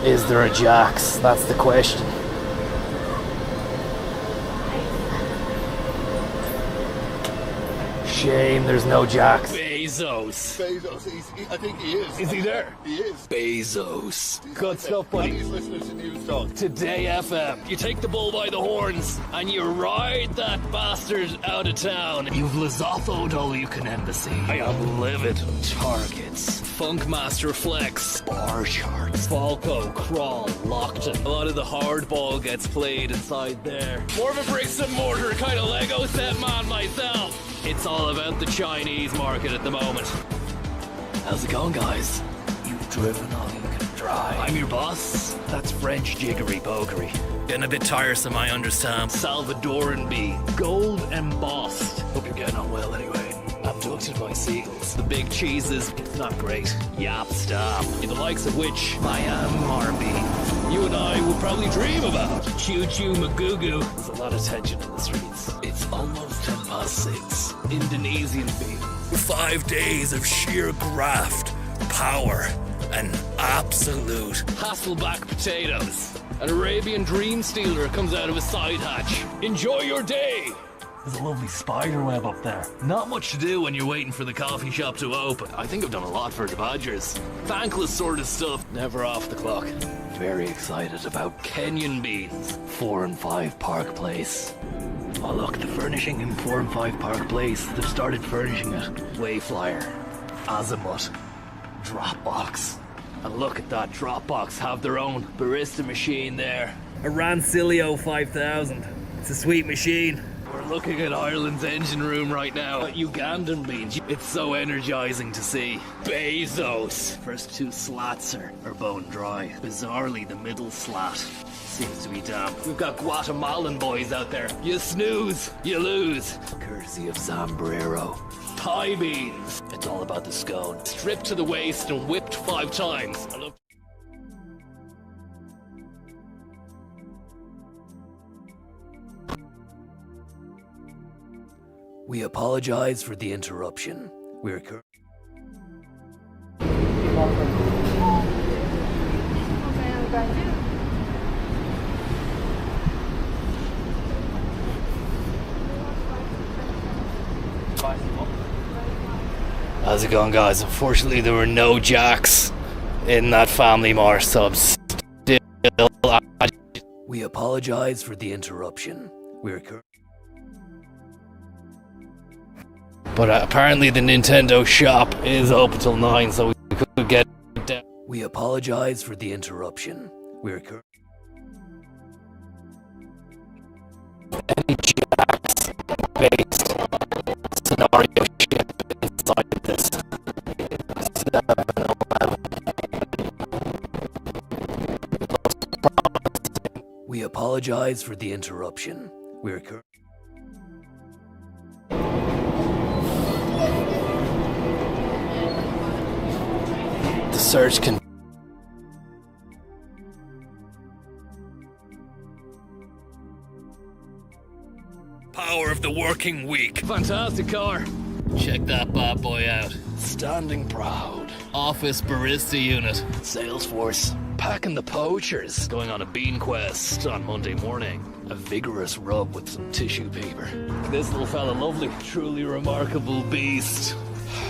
Is there a Jack's? That's the question. Shame there's no Jack's. Bezos, I think he is. Is he there? He is. Bezos. Good stuff, buddy. He's listening to News Talk. Today FM. You take the bull by the horns and you ride that bastard out of town. You've Lesotho'd all you can embassy. I am livid. Targets. Funkmaster Flex. Bar charts. Falco, Crawl, Lockton. A lot of the hardball gets played inside there. More of a bricks and mortar kind of Lego set man myself. It's all about the Chinese market at the moment. How's it going, guys? You've driven all you can drive. I'm your boss. That's French jiggery pokery. Getting a bit tiresome, I understand. Salvadoran bee. Gold embossed. Hope you're getting on well anyway. Abducted by seagulls. The big cheeses, it's not great. Yap stop. In the likes of which I am Marby. You and I will probably dream about. Choo choo magoo. There's a lot of tension in the streets. It's almost 10 past 6. Indonesian beef. 5 days of sheer graft, power, and absolute Hasselback potatoes. An Arabian dream stealer comes out of a side hatch. Enjoy your day. There's a lovely spider web up there. Not much to do when you're waiting for the coffee shop to open. I think I've done a lot for the Badgers. Thankless sort of stuff. Never off the clock. Very excited about Kenyan beans. 4 and 5 Park Place. Oh look, the furnishing in 4 and 5 Park Place. They've started furnishing it. Wayflyer. Azimuth. Dropbox. And look at that, Dropbox have their own barista machine there. A Rancilio 5000. It's a sweet machine. We're looking at Ireland's engine room right now. Ugandan beans. It's so energizing to see. Bezos. First 2 slats are bone dry. Bizarrely, the middle slat seems to be damp. We've got Guatemalan boys out there. You snooze, you lose. Courtesy of Zambrero. Thai beans. It's all about the scone. Stripped to the waist and whipped 5 times. I love. We apologize for the interruption. We're How's it going, guys? Unfortunately, there were no Jacks in that Family Mart, so I'm still. We apologize for the interruption. We're But apparently the Nintendo shop is open till 9, so we could get down. We apologize for the interruption. We're any Jack's based scenario ship inside this. apologize for the interruption. We're The search can. Power of the working week. Fantastic car. Check that bad boy out. Standing proud. Office barista unit. Salesforce. Packing the poachers. Going on a bean quest on Monday morning. A vigorous rub with some tissue paper. This little fella lovely. Truly remarkable beast.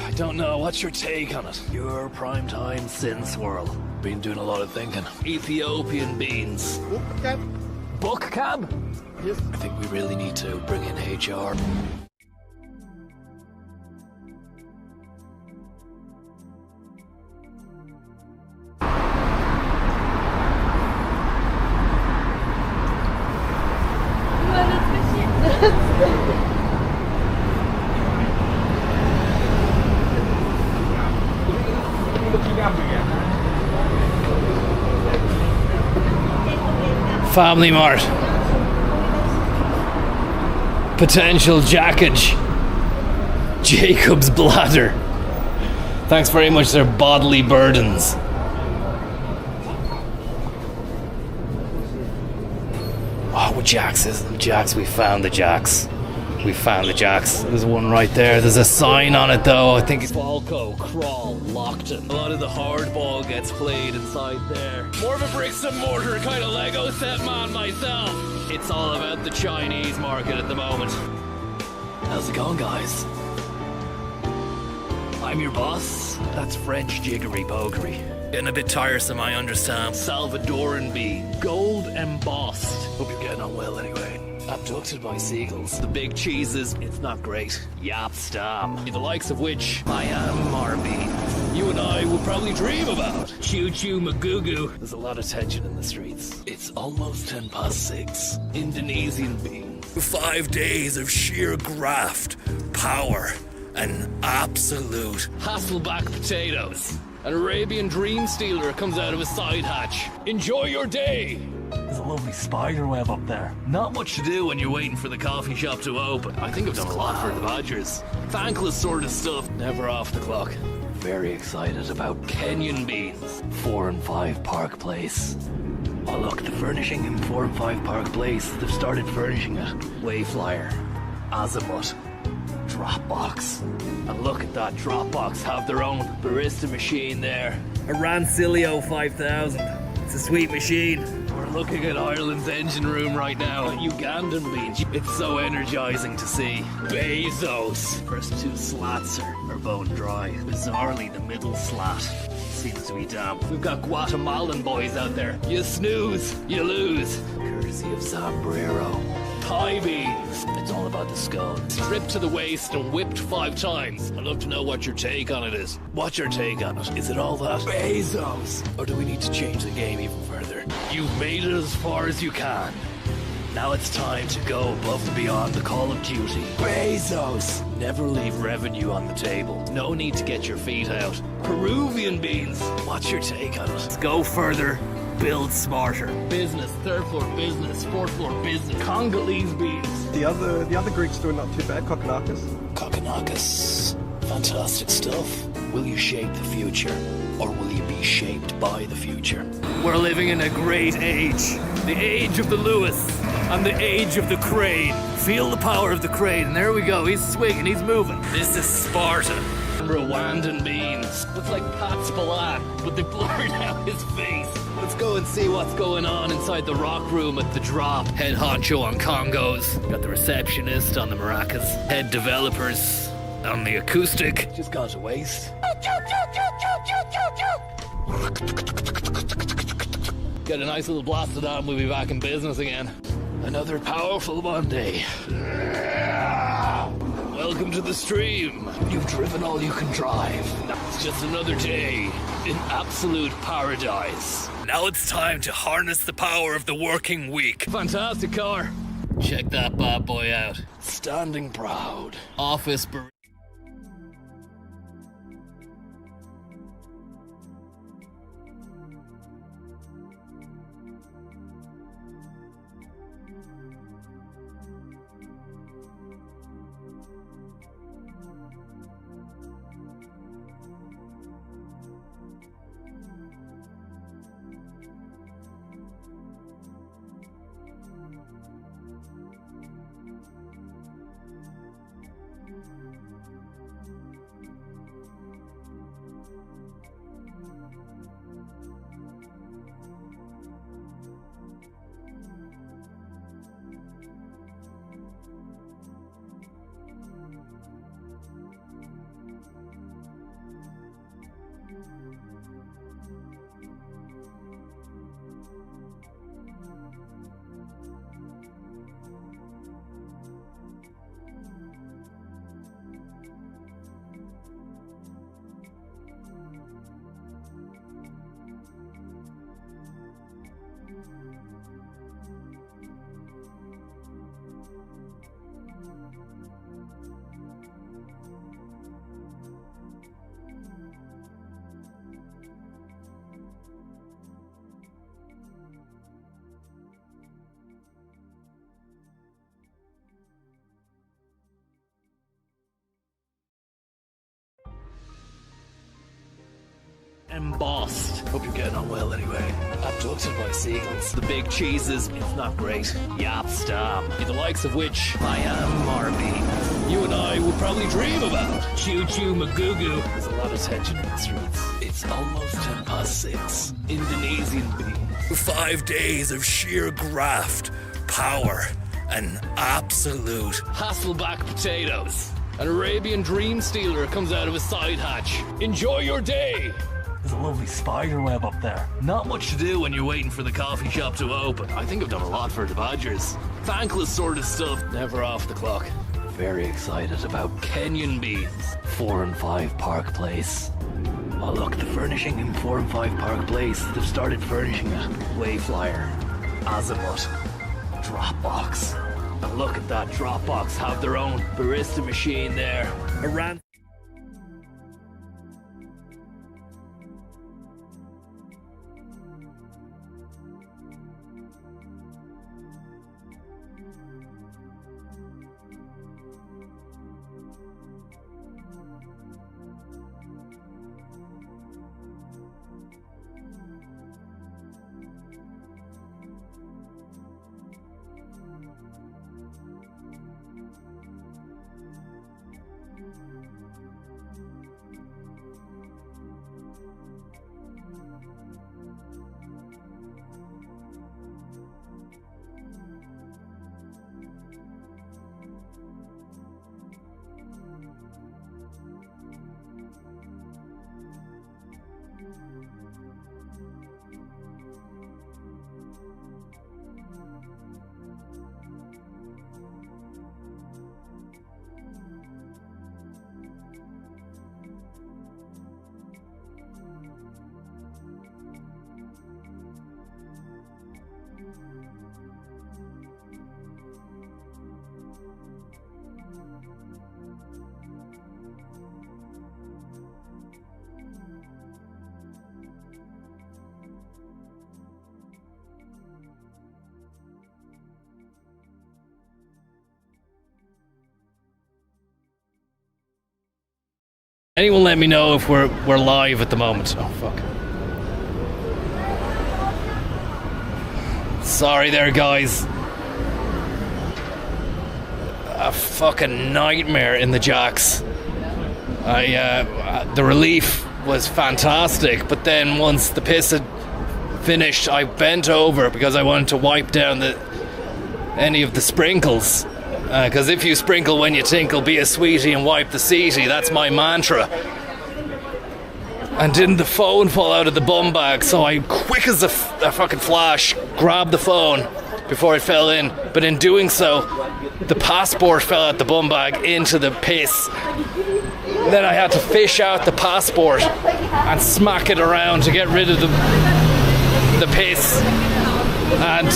I don't know, what's your take on it? Your primetime sin swirl. Been doing a lot of thinking. Ethiopian beans. Book cab? Book cab? Yes. I think we really need to bring in HR. Family Mart. Potential jackage. Jacob's bladder. Thanks very much, their bodily burdens. Oh, with Jacks, isn't it? Jacks, we found the Jacks. We found the Jacks. There's one right there. There's a sign on it though. I think it's Falco, Crawl, Lockton. A lot of the hardball gets played inside there. More of a bricks and mortar kind of Lego set man myself. It's all about the Chinese market at the moment. How's it going, guys? I'm your boss. That's French jiggery pokery. Getting a bit tiresome, I understand. Salvadoran bee, gold embossed. Hope you're getting on well anyway. Abducted by seagulls. The big cheeses, it's not great. Yapstam. The likes of which I am Marby. You and I would probably dream about. Choo choo magoo. There's a lot of tension in the streets. It's almost 6:10. Indonesian beans. 5 days of sheer graft, power, and absolute Hasselback potatoes. An Arabian dream stealer comes out of a side hatch. Enjoy your day. There's a lovely spider web up there. Not much to do when you're waiting for the coffee shop to open. I think I've done a lot for the Badgers. Thankless sort of stuff. Never off the clock. Very excited about Kenyan beans. 4 and 5 Park Place. Oh look, the furnishing in 4 and 5 Park Place. They've started furnishing it. Wayflyer. Azimuth. Dropbox. And look at that, Dropbox have their own barista machine there. A Rancilio 5000. It's a sweet machine. We're looking at Ireland's engine room right now. Ugandan beans. It's so energizing to see. Bezos. First 2 slats are bone dry. Bizarrely, the middle slat seems to be damp. We've got Guatemalan boys out there. You snooze, you lose. Courtesy of Sombrero. Pie beans. It's all about the scone. Stripped to the waist and whipped 5 times. I'd love to know what your take on it is. What's your take on it? Is it all that? Bezos? Or do we need to change the game even further? You've made it as far as you can. Now it's time to go above and beyond the call of duty. Bezos! Never leave revenue on the table. No need to get your feet out. Peruvian beans. What's your take on it? Let's go further. Build smarter. Business, 3rd floor business, 4th floor business. Congolese beans. The other Greek's doing not too bad, Kokonakis. Kokonakis. Fantastic stuff. Will you shape the future, or will you be shaped by the future? We're living in a great age. The age of the Lewis and the age of the crane. Feel the power of the crane. And there we go. He's swinging. He's moving. This is Sparta. Rwandan beans. Looks like Pat Spillane, but they blurred out his face. Let's go and see what's going on inside the rock room at the drop. Head honcho on congos. Got the receptionist on the maracas. Head developers on the acoustic. Just gone to waste. Get a nice little blasted on. We'll be back in business again. Another powerful Monday. Welcome to the stream. You've driven all you can drive. It's just another day in absolute paradise. Now it's time to harness the power of the working week. Fantastic car. Check that bad boy out. Standing proud. Office Embossed. Hope you're getting on well anyway. Abducted by seagulls. The big cheeses, it's not great. Yapstam. The likes of which I am Marby. You and I would probably dream about. Choo choo magoo. There's a lot of tension in the streets. It's almost 6:10. Indonesian beans. 5 days of sheer graft, power, and absolute Hasselback potatoes. An Arabian dream stealer comes out of a side hatch. Enjoy your day! There's a lovely spider web up there. Not much to do when you're waiting for the coffee shop to open. I think I've done a lot for the Badgers. Thankless sort of stuff. Never off the clock. Very excited about Kenyan beans. 4 and 5 Park Place. Oh look, the furnishing in 4 and 5 Park Place. They've started furnishing it. Wayflyer, Azimuth, Dropbox. And look at that, Dropbox have their own barista machine there. Iran. Anyone let me know if we're live at the moment? Oh fuck. Sorry there, guys. A fucking nightmare in the jacks. The relief was fantastic, but then once the piss had finished, I bent over because I wanted to wipe down any of the sprinkles. Because if you sprinkle when you tinkle, be a sweetie and wipe the seaty. That's my mantra. And didn't the phone fall out of the bum bag? So I, quick as a fucking flash, grabbed the phone before it fell in. But in doing so, the passport fell out the bum bag into the piss. Then I had to fish out the passport and smack it around to get rid of the piss. And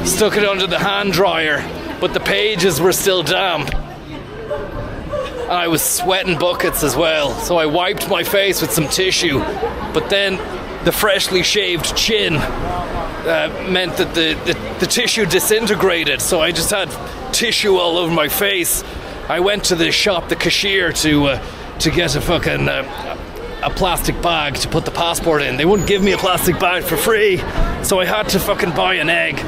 stuck it under the hand dryer. But the pages were still damp. And I was sweating buckets as well. So I wiped my face with some tissue. But then the freshly shaved chin meant that the tissue disintegrated. So I just had tissue all over my face. I went to the shop, the cashier, to get a fucking a plastic bag to put the passport in. They wouldn't give me a plastic bag for free. So I had to fucking buy an egg.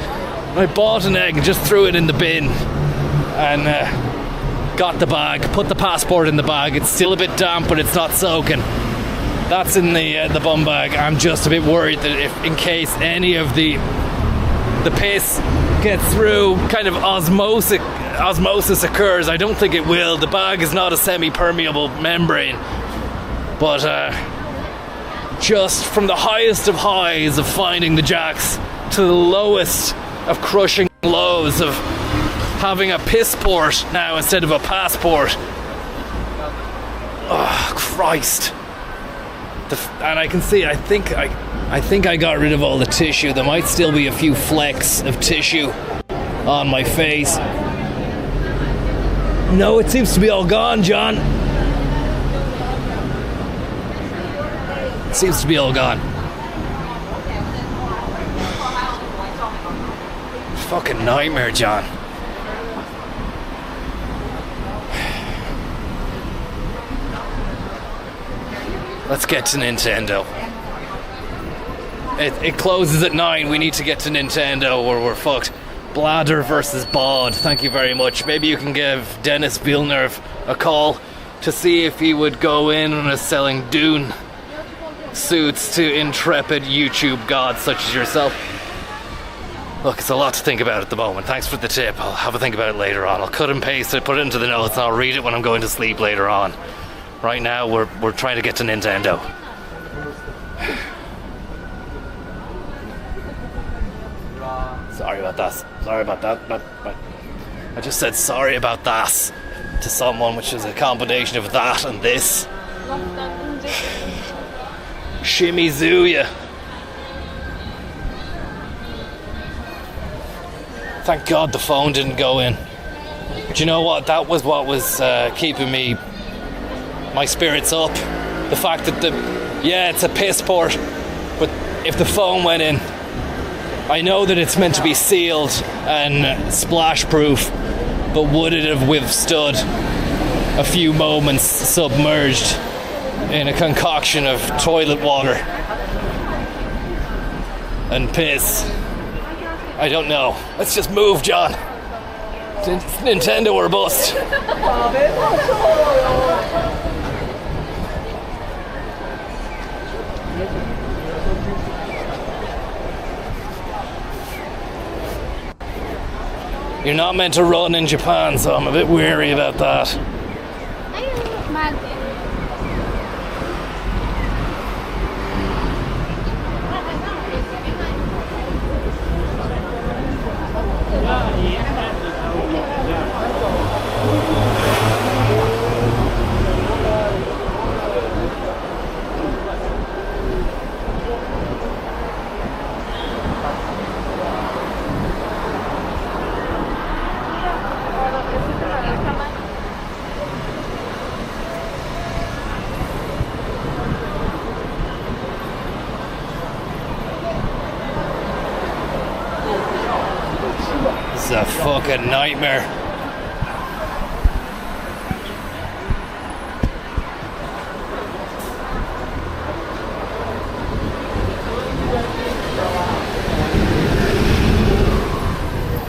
I bought an egg and just threw it in the bin and got the bag, put the passport in the bag. It's still a bit damp, but it's not soaking. That's in the bum bag. I'm just a bit worried that if, in case any of the piss gets through, kind of osmosis occurs. I don't think it will. The bag is not a semi-permeable membrane. But just from the highest of highs of finding the jacks to the lowest of crushing lows of having a pissport now instead of a passport. Oh Christ! And I can see. I think I got rid of all the tissue. There might still be a few flecks of tissue on my face. No, it seems to be all gone, John. It seems to be all gone. Fucking nightmare, John. Let's get to Nintendo. It closes at 9. We need to get to Nintendo or we're fucked. Bladder versus Bod. Thank you very much. Maybe you can give Dennis Villeneuve a call to see if he would go in on us selling Dune suits to intrepid YouTube gods such as yourself. Look, it's a lot to think about at the moment. Thanks for the tip. I'll have a think about it later on. I'll cut and paste it, put it into the notes, and I'll read it when I'm going to sleep later on. Right now, we're trying to get to Nintendo. Sorry about that. Sorry about that. But I just said sorry about that to someone, which is a combination of that and this. Shimizuya. Thank God the phone didn't go in. Do you know what? That was what was keeping my spirits up. The fact that it's a piss port, but if the phone went in, I know that it's meant to be sealed and splash proof, but would it have withstood a few moments submerged in a concoction of toilet water and piss? I don't know. Let's just move, John. Nintendo or bust. You're not meant to run in Japan, so I'm a bit weary about that. It's a fucking nightmare.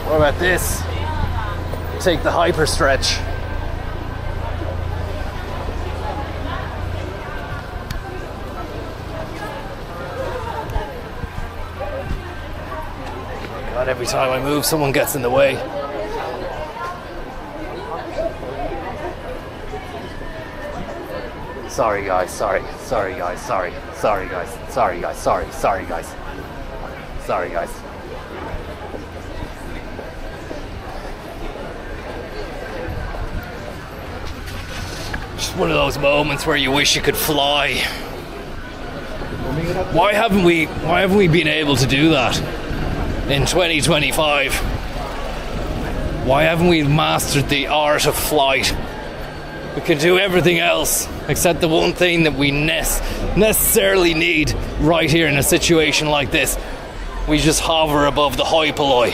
What about this? Take the hyper stretch. God, every time I move, someone gets in the way. Sorry guys, sorry guys, sorry guys. Just one of those moments where you wish you could fly. Why haven't we been able to do that in 2025? Why haven't we mastered the art of flight? We can do everything else except the one thing that we necessarily need right here in a situation like this. We just hover above the hoi polloi.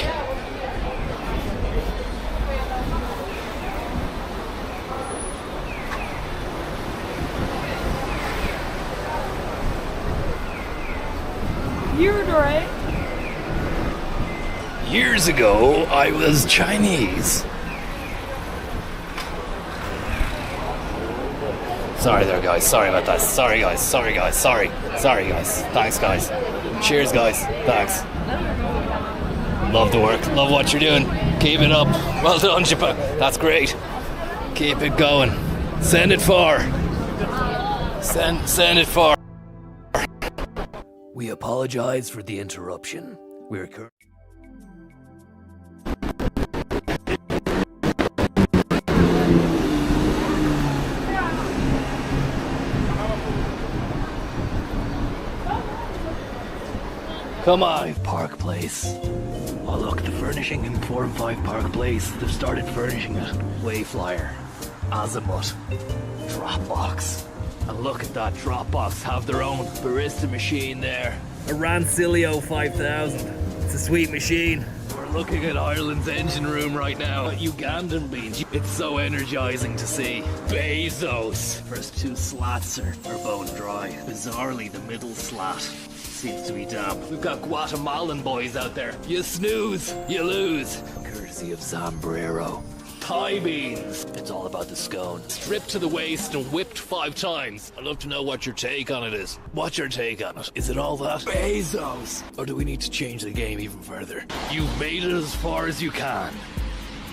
You're right. Years ago, I was Chinese. Sorry there, guys. Sorry about that. Sorry, guys. Sorry, guys. Sorry, guys. Thanks, guys. Cheers, guys. Thanks. Love the work. Love what you're doing. Keep it up. Well done, Japan. That's great. Keep it going. Send it far. Send it far. We apologize for the interruption. We're currently... Come on, Park Place. Oh look, the furnishing in 4 and 5 Park Place. They've started furnishing it. Wayflyer, Azimuth, Dropbox. And look at that, Dropbox have their own barista machine there. A Rancilio 5000. It's a sweet machine. We're looking at Ireland's engine room right now. Ugandan beans. It's so energizing to see. Bezos. First two slats are bone dry. Bizarrely, the middle slat seems to be damp. We've got Guatemalan boys out there. You snooze, you lose. Courtesy of Zambrero. Thai beans. It's all about the scone. Stripped to the waist and whipped 5 times. I'd love to know what your take on it is. What's your take on it? Is it all that? Bezos! Or do we need to change the game even further? You've made it as far as you can.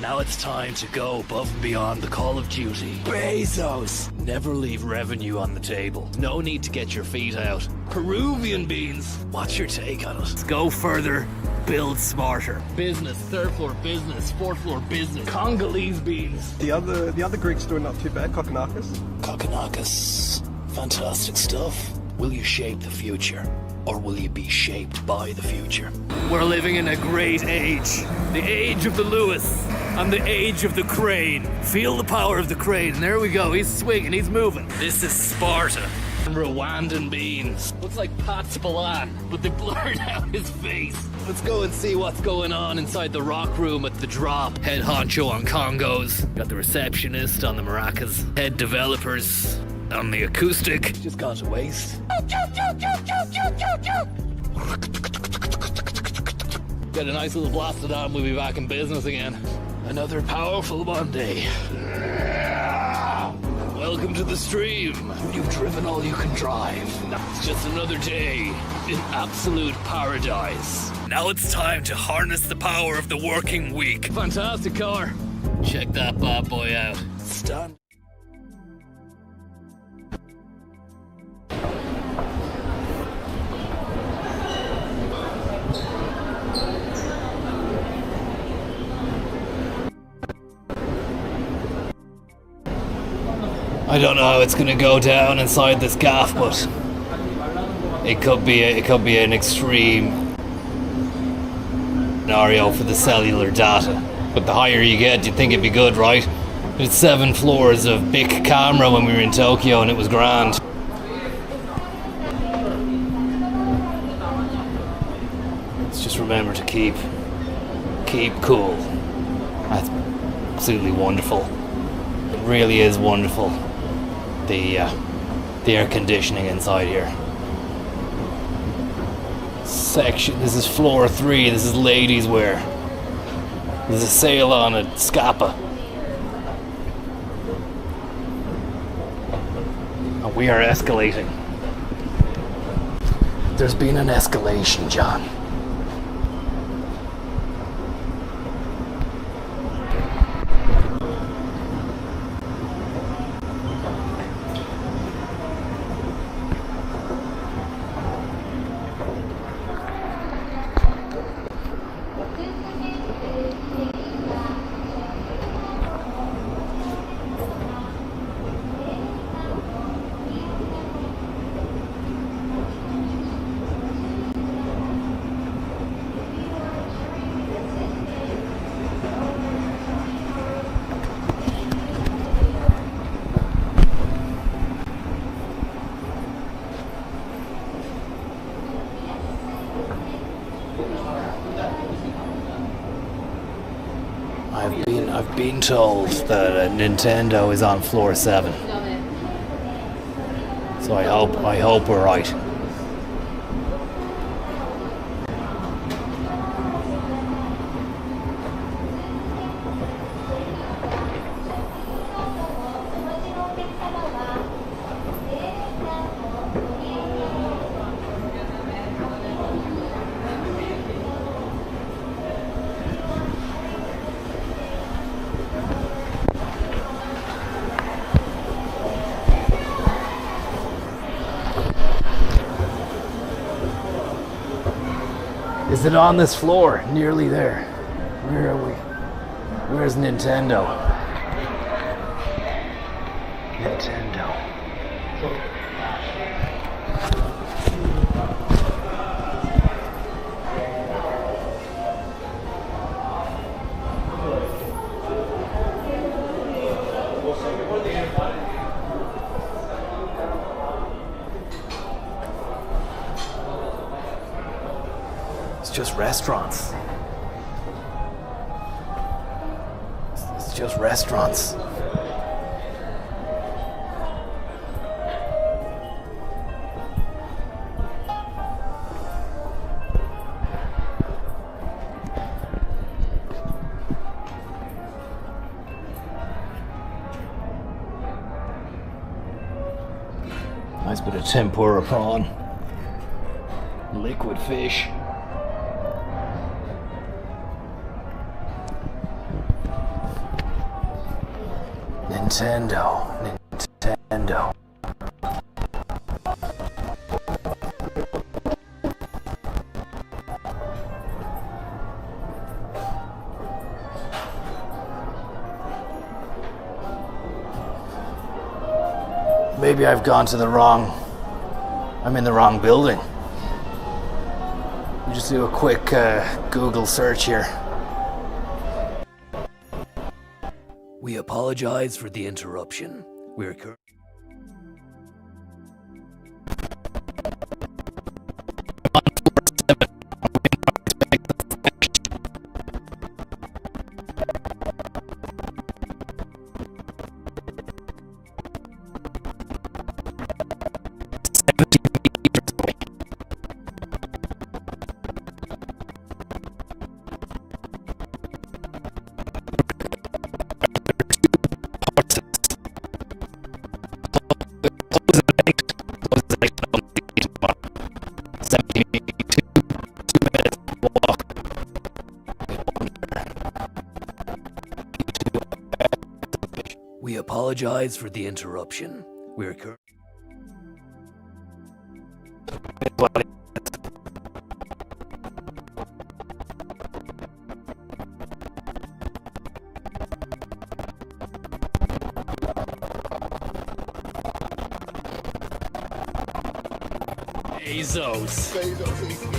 Now it's time to go above and beyond the call of duty. Bezos! Never leave revenue on the table. No need to get your feet out. Peruvian beans. What's your take on it? Let's go further. Build smarter. Business, 3rd floor business, 4th floor business. Congolese beans. The other Greeks doing not too bad. Kokonakis. Kokonakis. Fantastic stuff. Will you shape the future? Or will you be shaped by the future? We're living in a great age. The age of the Lewis. And the age of the crane. Feel the power of the crane. And there we go. He's swinging. He's moving. This is Sparta. Rwandan beans. Looks like Pat Spillane, but they blurred out his face. Let's go and see what's going on inside the rock room at the drop. Head honcho on congos. Got the receptionist on the maracas. Head developers on the acoustic. Just gone to waste. Get a nice little blasted on. We'll be back in business again. Another powerful Monday. Welcome to the stream. You've driven all you can drive. It's just another day in absolute paradise. Now it's time to harness the power of the working week. Fantastic car. Check that bad boy out. Stand. I don't know how it's gonna go down inside this gaff, but it could be an extreme scenario for the cellular data. But the higher you get, you'd think it'd be good, right? It's 7 floors of big camera when we were in Tokyo, and it was grand. Let's just remember to keep cool. That's absolutely wonderful. It really is wonderful. The air conditioning inside here. This is floor 3, this is ladies wear. There's a sale on at Scapa. And we are escalating. There's been an escalation, John. I've been told that Nintendo is on floor 7. So I hope we're right. Is it on this floor? Nearly there. Where are we? Where's Nintendo? Nintendo. It's just restaurants. just restaurants. Nice bit of tempura prawn. Liquid fish. Nintendo. Maybe I've gone to I'm in the wrong building. Let me just do a quick Google search here. We apologize for the interruption. We're We apologize for the interruption. We're Bezos.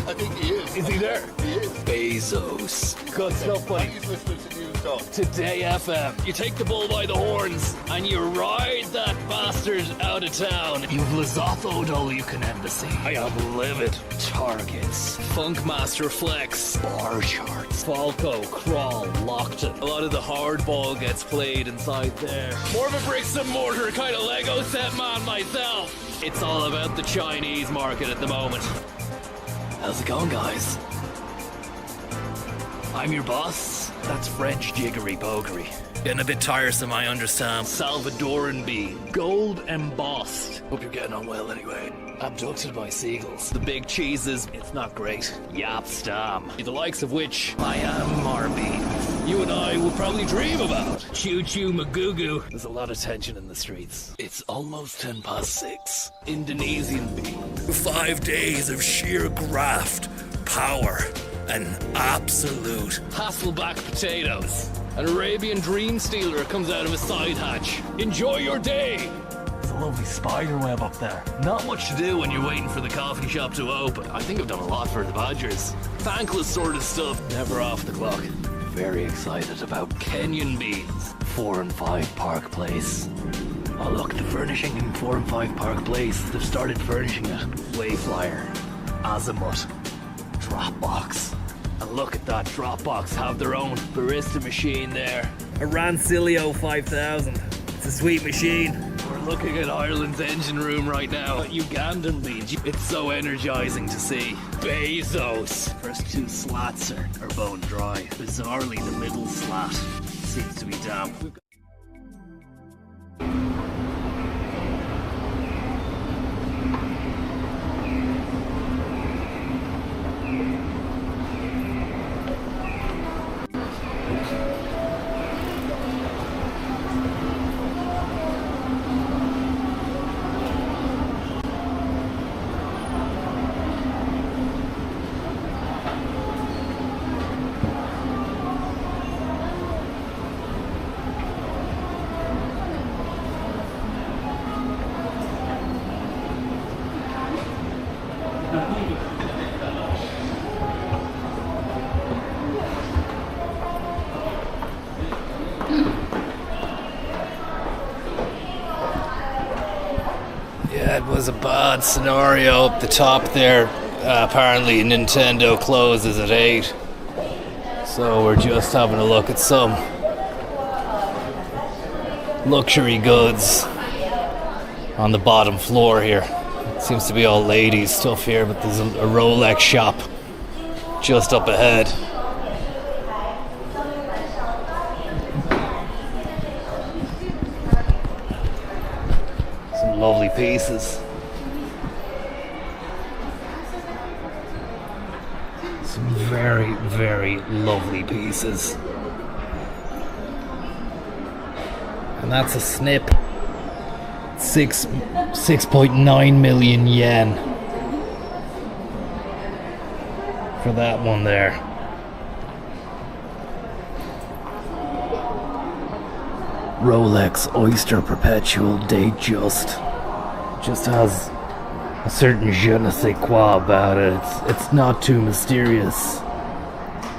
I think he is. Is he there? He is. Bezos. Good stuff, buddy. He's listening to News Talk. Today FM. You take the bull by the horns and you ride that bastard out of town. You've Lesotho'd all you can embassy. I have livid targets. Funkmaster Flex. Bar charts. Falco, Crawl, Lockton. A lot of the hardball gets played inside there. More of a bricks and mortar kind of Lego set man myself. It's all about the Chinese market at the moment. How's it going, guys? I'm your boss. That's French jiggery pokery. Getting a bit tiresome, I understand. Salvadoran bean. Gold embossed. Hope you're getting on well anyway. Abducted by seagulls. The big cheeses, it's not great. Yapstam. The likes of which I am Marby. You and I will probably dream about. Choo choo magoo. There's a lot of tension in the streets. It's almost 6:10. Indonesian bean. 5 days of sheer graft, power, and absolute Hasselback potatoes. An Arabian dream stealer comes out of a side hatch. Enjoy your day. There's a lovely spider web up there. Not much to do when you're waiting for the coffee shop to open. I think I've done a lot for the Badgers. Thankless sort of stuff. Never off the clock. Very excited about Kenyan beans. 4 and 5 Park Place. Oh look, the furnishing in 4 and 5 Park Place. They've started furnishing it. Wayflyer. Azimuth. Dropbox. And look at that, Dropbox have their own barista machine there. A Rancilio 5000. It's a sweet machine. We're looking at Ireland's engine room right now. Ugandan beans. It's so energizing to see. Bezos. First 2 slats are bone dry. Bizarrely, the middle slat seems to be damp. Yeah, it was a bad scenario up the top there. Apparently Nintendo closes at 8. So we're just having a look at some luxury goods on the bottom floor here. It seems to be all ladies stuff here, but there's a Rolex shop just up ahead. Some lovely pieces. Some very, very lovely pieces. And that's a snip. 6.9 million yen for that one there. Rolex Oyster Perpetual Datejust just has a certain je ne sais quoi about it. It's not too mysterious.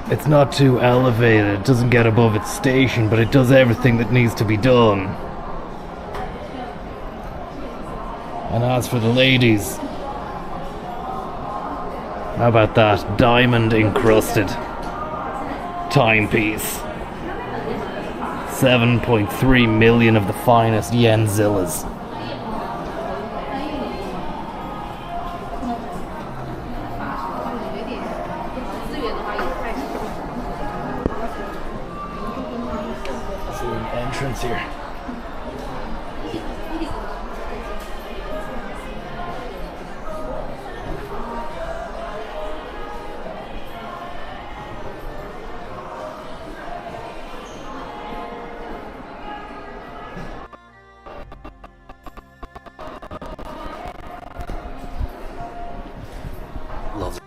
It's not too elevated. It doesn't get above its station, but it does everything that needs to be done. And as for the ladies, how about that diamond encrusted timepiece? 7.3 million of the finest Yenzillas. See an entrance here. Lovely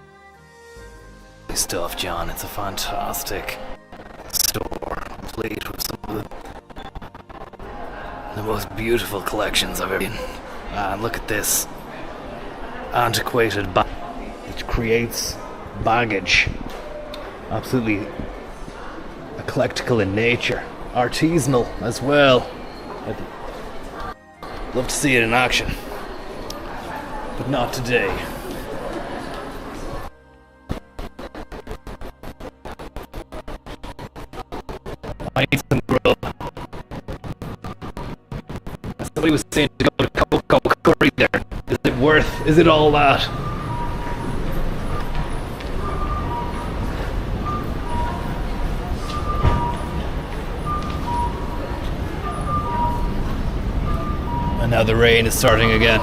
stuff, John. It's a fantastic store, complete with some of the most beautiful collections I've ever seen. And look at this antiquated bag, which creates baggage. Absolutely eclectical in nature, artisanal as well. I'd love to see it in action, but not today. I need some grub. Somebody was saying to go to Coco Curry there. Is it all that? And now the rain is starting again.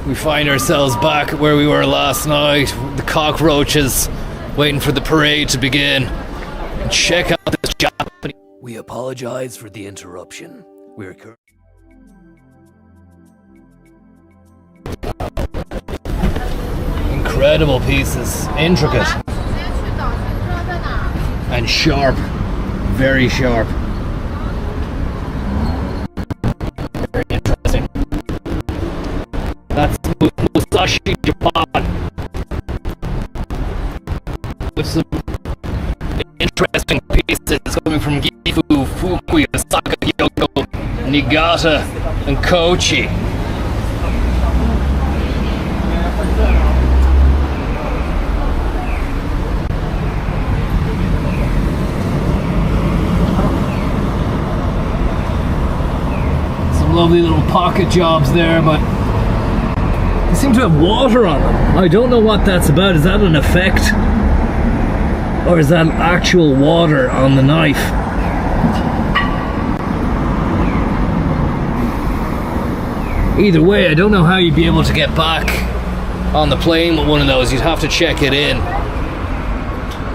We find ourselves back where we were last night, with the cockroaches waiting for the parade to begin. And check out this Japanese. We apologize for the interruption. We're incredible pieces, intricate and sharp, very sharp. Very interesting. That's Musashi, Japan. With some interesting pieces coming from Gifu, Fukui, Osaka, Kyoto, Niigata, and Kochi. Some lovely little pocket jobs there, but they seem to have water on them. I don't know what that's about. Is that an effect? Or is that actual water on the knife? Either way, I don't know how you'd be able to get back on the plane with one of those. You'd have to check it in.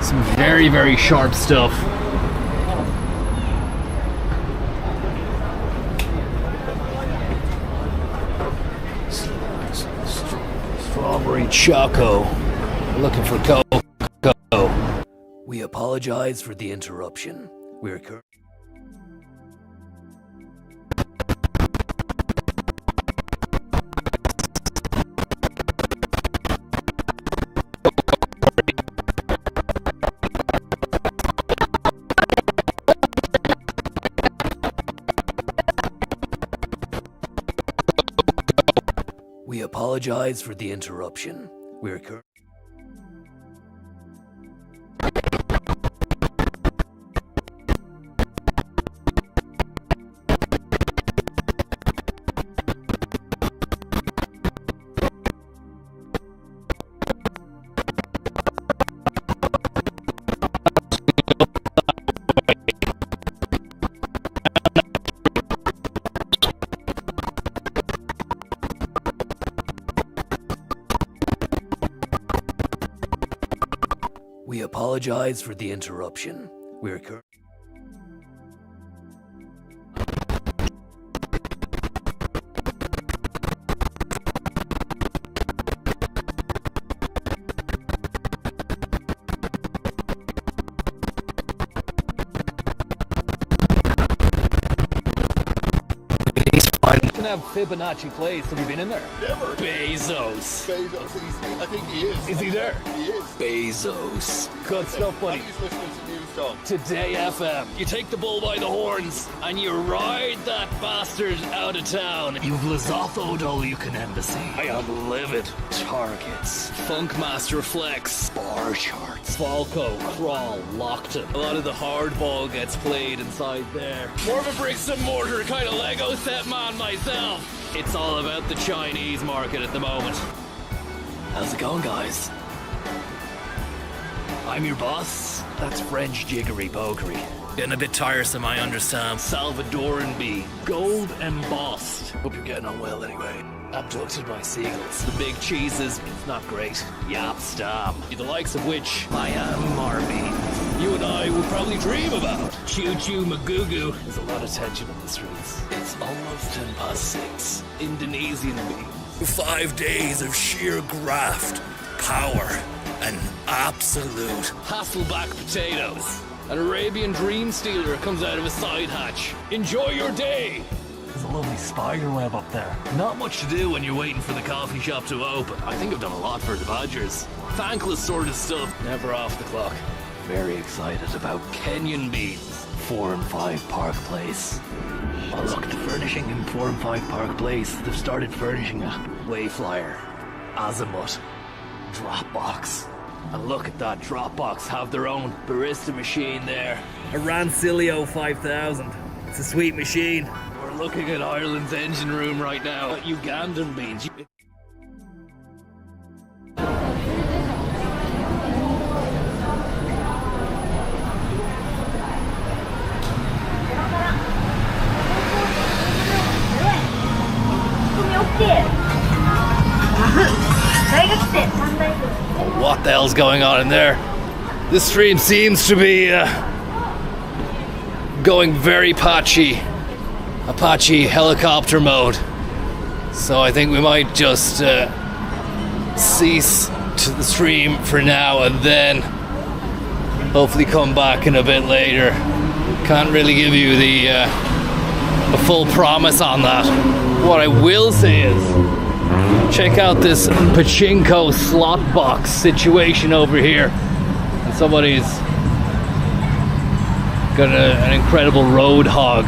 Some very, very sharp stuff. Strawberry Choco. Looking for Coco. We apologize for the interruption. We're We apologize for the interruption. We're We apologize for the interruption. We're can have Fibonacci Place. Have you been in there? Never. Bezos. Bezos, I think he is. Is he there? He is. Bezos. Good stuff, buddy. He's listening to news, Don. Today FM. You take the bull by the horns and you ride that bastard out of town. You've Lesotho'd all you can embassy. I am livid. Targets. Funkmaster Flex. Bar charts. Falco, Crawl, Lockton. A lot of the hardball gets played inside there. More of a bricks and mortar kind of Lego set man myself. It's all about the Chinese market at the moment. How's it going, guys? I'm your boss. That's French jiggery pokery. Getting a bit tiresome, I understand. Salvadoran bee. Gold embossed. Hope you're getting on well anyway. Abducted by seagulls. The big cheeses, not great. Yapstam. The likes of which I am Marby. You and I would probably dream about. Choo Choo Magugu. There's a lot of tension in the streets. It's almost 6:10. Indonesian bee. 5 days of sheer graft, power, and absolute Hasselback potatoes. An Arabian dream stealer comes out of a side hatch. Enjoy your day! There's a lovely spider web up there. Not much to do when you're waiting for the coffee shop to open. I think I've done a lot for the Badgers. Thankless sort of stuff. Never off the clock. Very excited about Kenyan beans. 4 and 5 Park Place. Oh look, the furnishing in 4 and 5 Park Place. They've started furnishing a Wayflyer, Azimuth, Dropbox. And look at that, Dropbox have their own barista machine there. A Rancilio 5000. It's a sweet machine. We're looking at Ireland's engine room right now. Ugandan beans. What the hell's going on in there? This stream seems to be going very Apache helicopter mode. So I think we might just cease to the stream for now and then hopefully come back in a bit later. Can't really give you the a full promise on that. What I will say is check out this pachinko slot box situation over here. And somebody's got an incredible road hog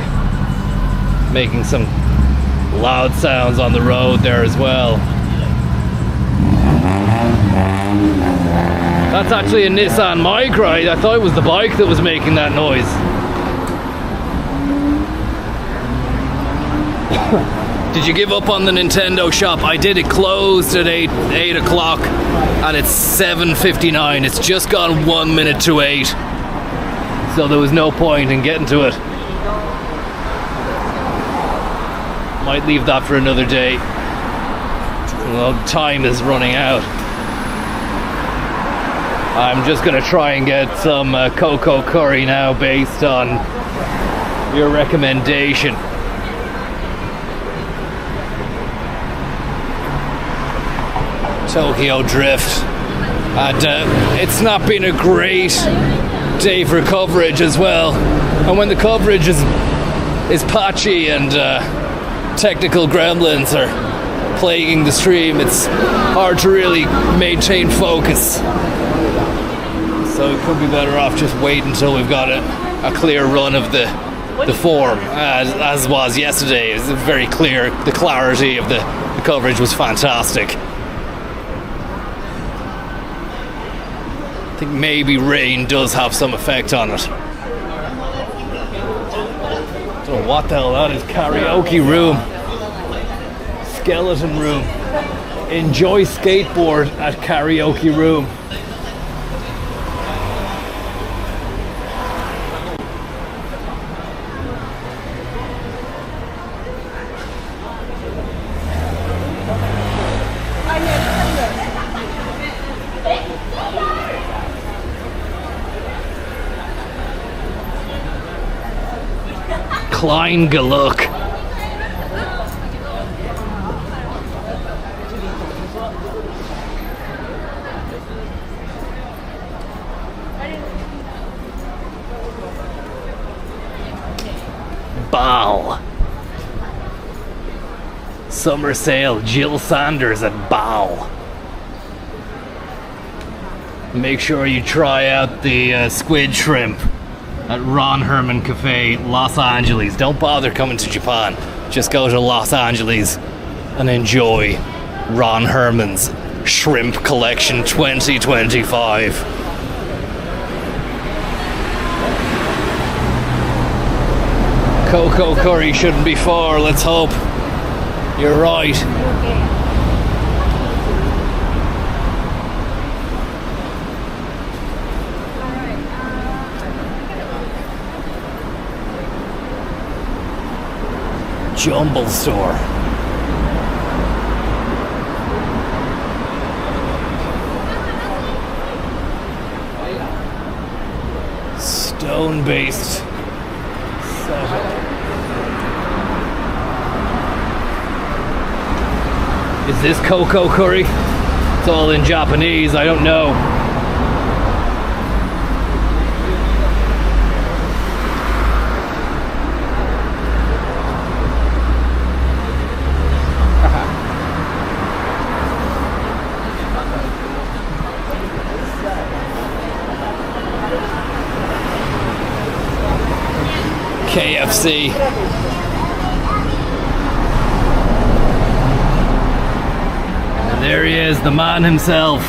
making some loud sounds on the road there as well. That's actually a Nissan Micra. I thought it was the bike that was making that noise. Did you give up on the Nintendo shop? I did. It closed at 8 o'clock and it's 7:59. It's just gone 1 minute to 8. So there was no point in getting to it. Might leave that for another day. Well, time is running out. I'm just going to try and get some cocoa curry now based on your recommendation. Tokyo Drift, and it's not been a great day for coverage as well. And when the coverage is patchy and technical gremlins are plaguing the stream, it's hard to really maintain focus. So it could be better off just waiting until we've got a clear run of the form, as was yesterday. It was very clear. The clarity of the coverage was fantastic. I think maybe rain does have some effect on it. Don't know what the hell that is. Karaoke room. Skeleton room. Enjoy skateboard at karaoke room. Klein Galuk. Bow. Summer sale, Jill Sanders at Bow. Make sure you try out the squid shrimp at Ron Herman Cafe, Los Angeles. Don't bother coming to Japan. Just go to Los Angeles and enjoy Ron Herman's Shrimp Collection 2025. Cocoa curry shouldn't be far, let's hope. You're right. Jumble store. Stone-based setup. Is this cocoa curry? It's all in Japanese, I don't know. KFC. And there he is, the man himself.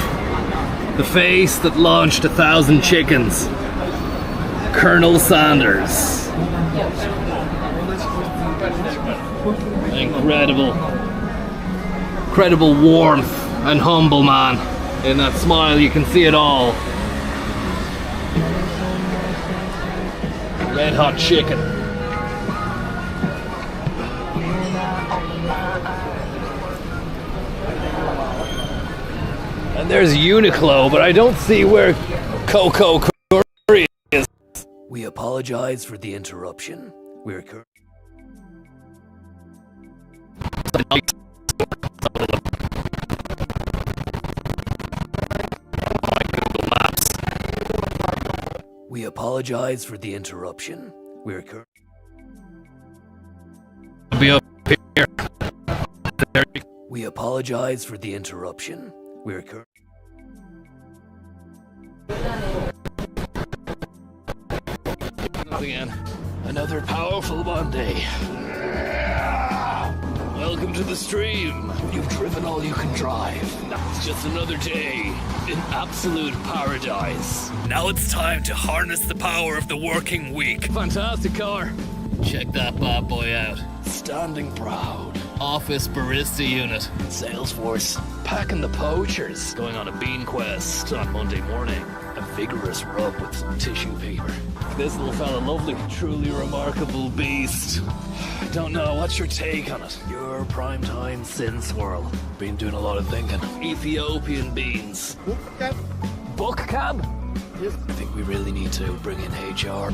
The face that launched 1,000 chickens. Colonel Sanders. Incredible warmth and humble man. In that smile you can see it all. Red hot chicken. And there's Uniqlo, but I don't see where Cocoa Curry is. We apologize for the interruption. We're We apologize for the interruption. We're be up here. We apologize for the interruption. We're again. Another powerful Monday. Welcome to the stream. You've driven all you can drive. It's just another day in absolute paradise. Now it's time to harness the power of the working week. Fantastic car. Check that bad boy out. Standing proud. Office barista unit. Salesforce. Packing the poachers. Going on a bean quest on Monday morning. A vigorous rub with some tissue paper. This little fella, lovely, truly remarkable beast. Don't know, what's your take on it? Your primetime sin swirl. Been doing a lot of thinking. Ethiopian beans. Book cab? I think we really need to bring in HR.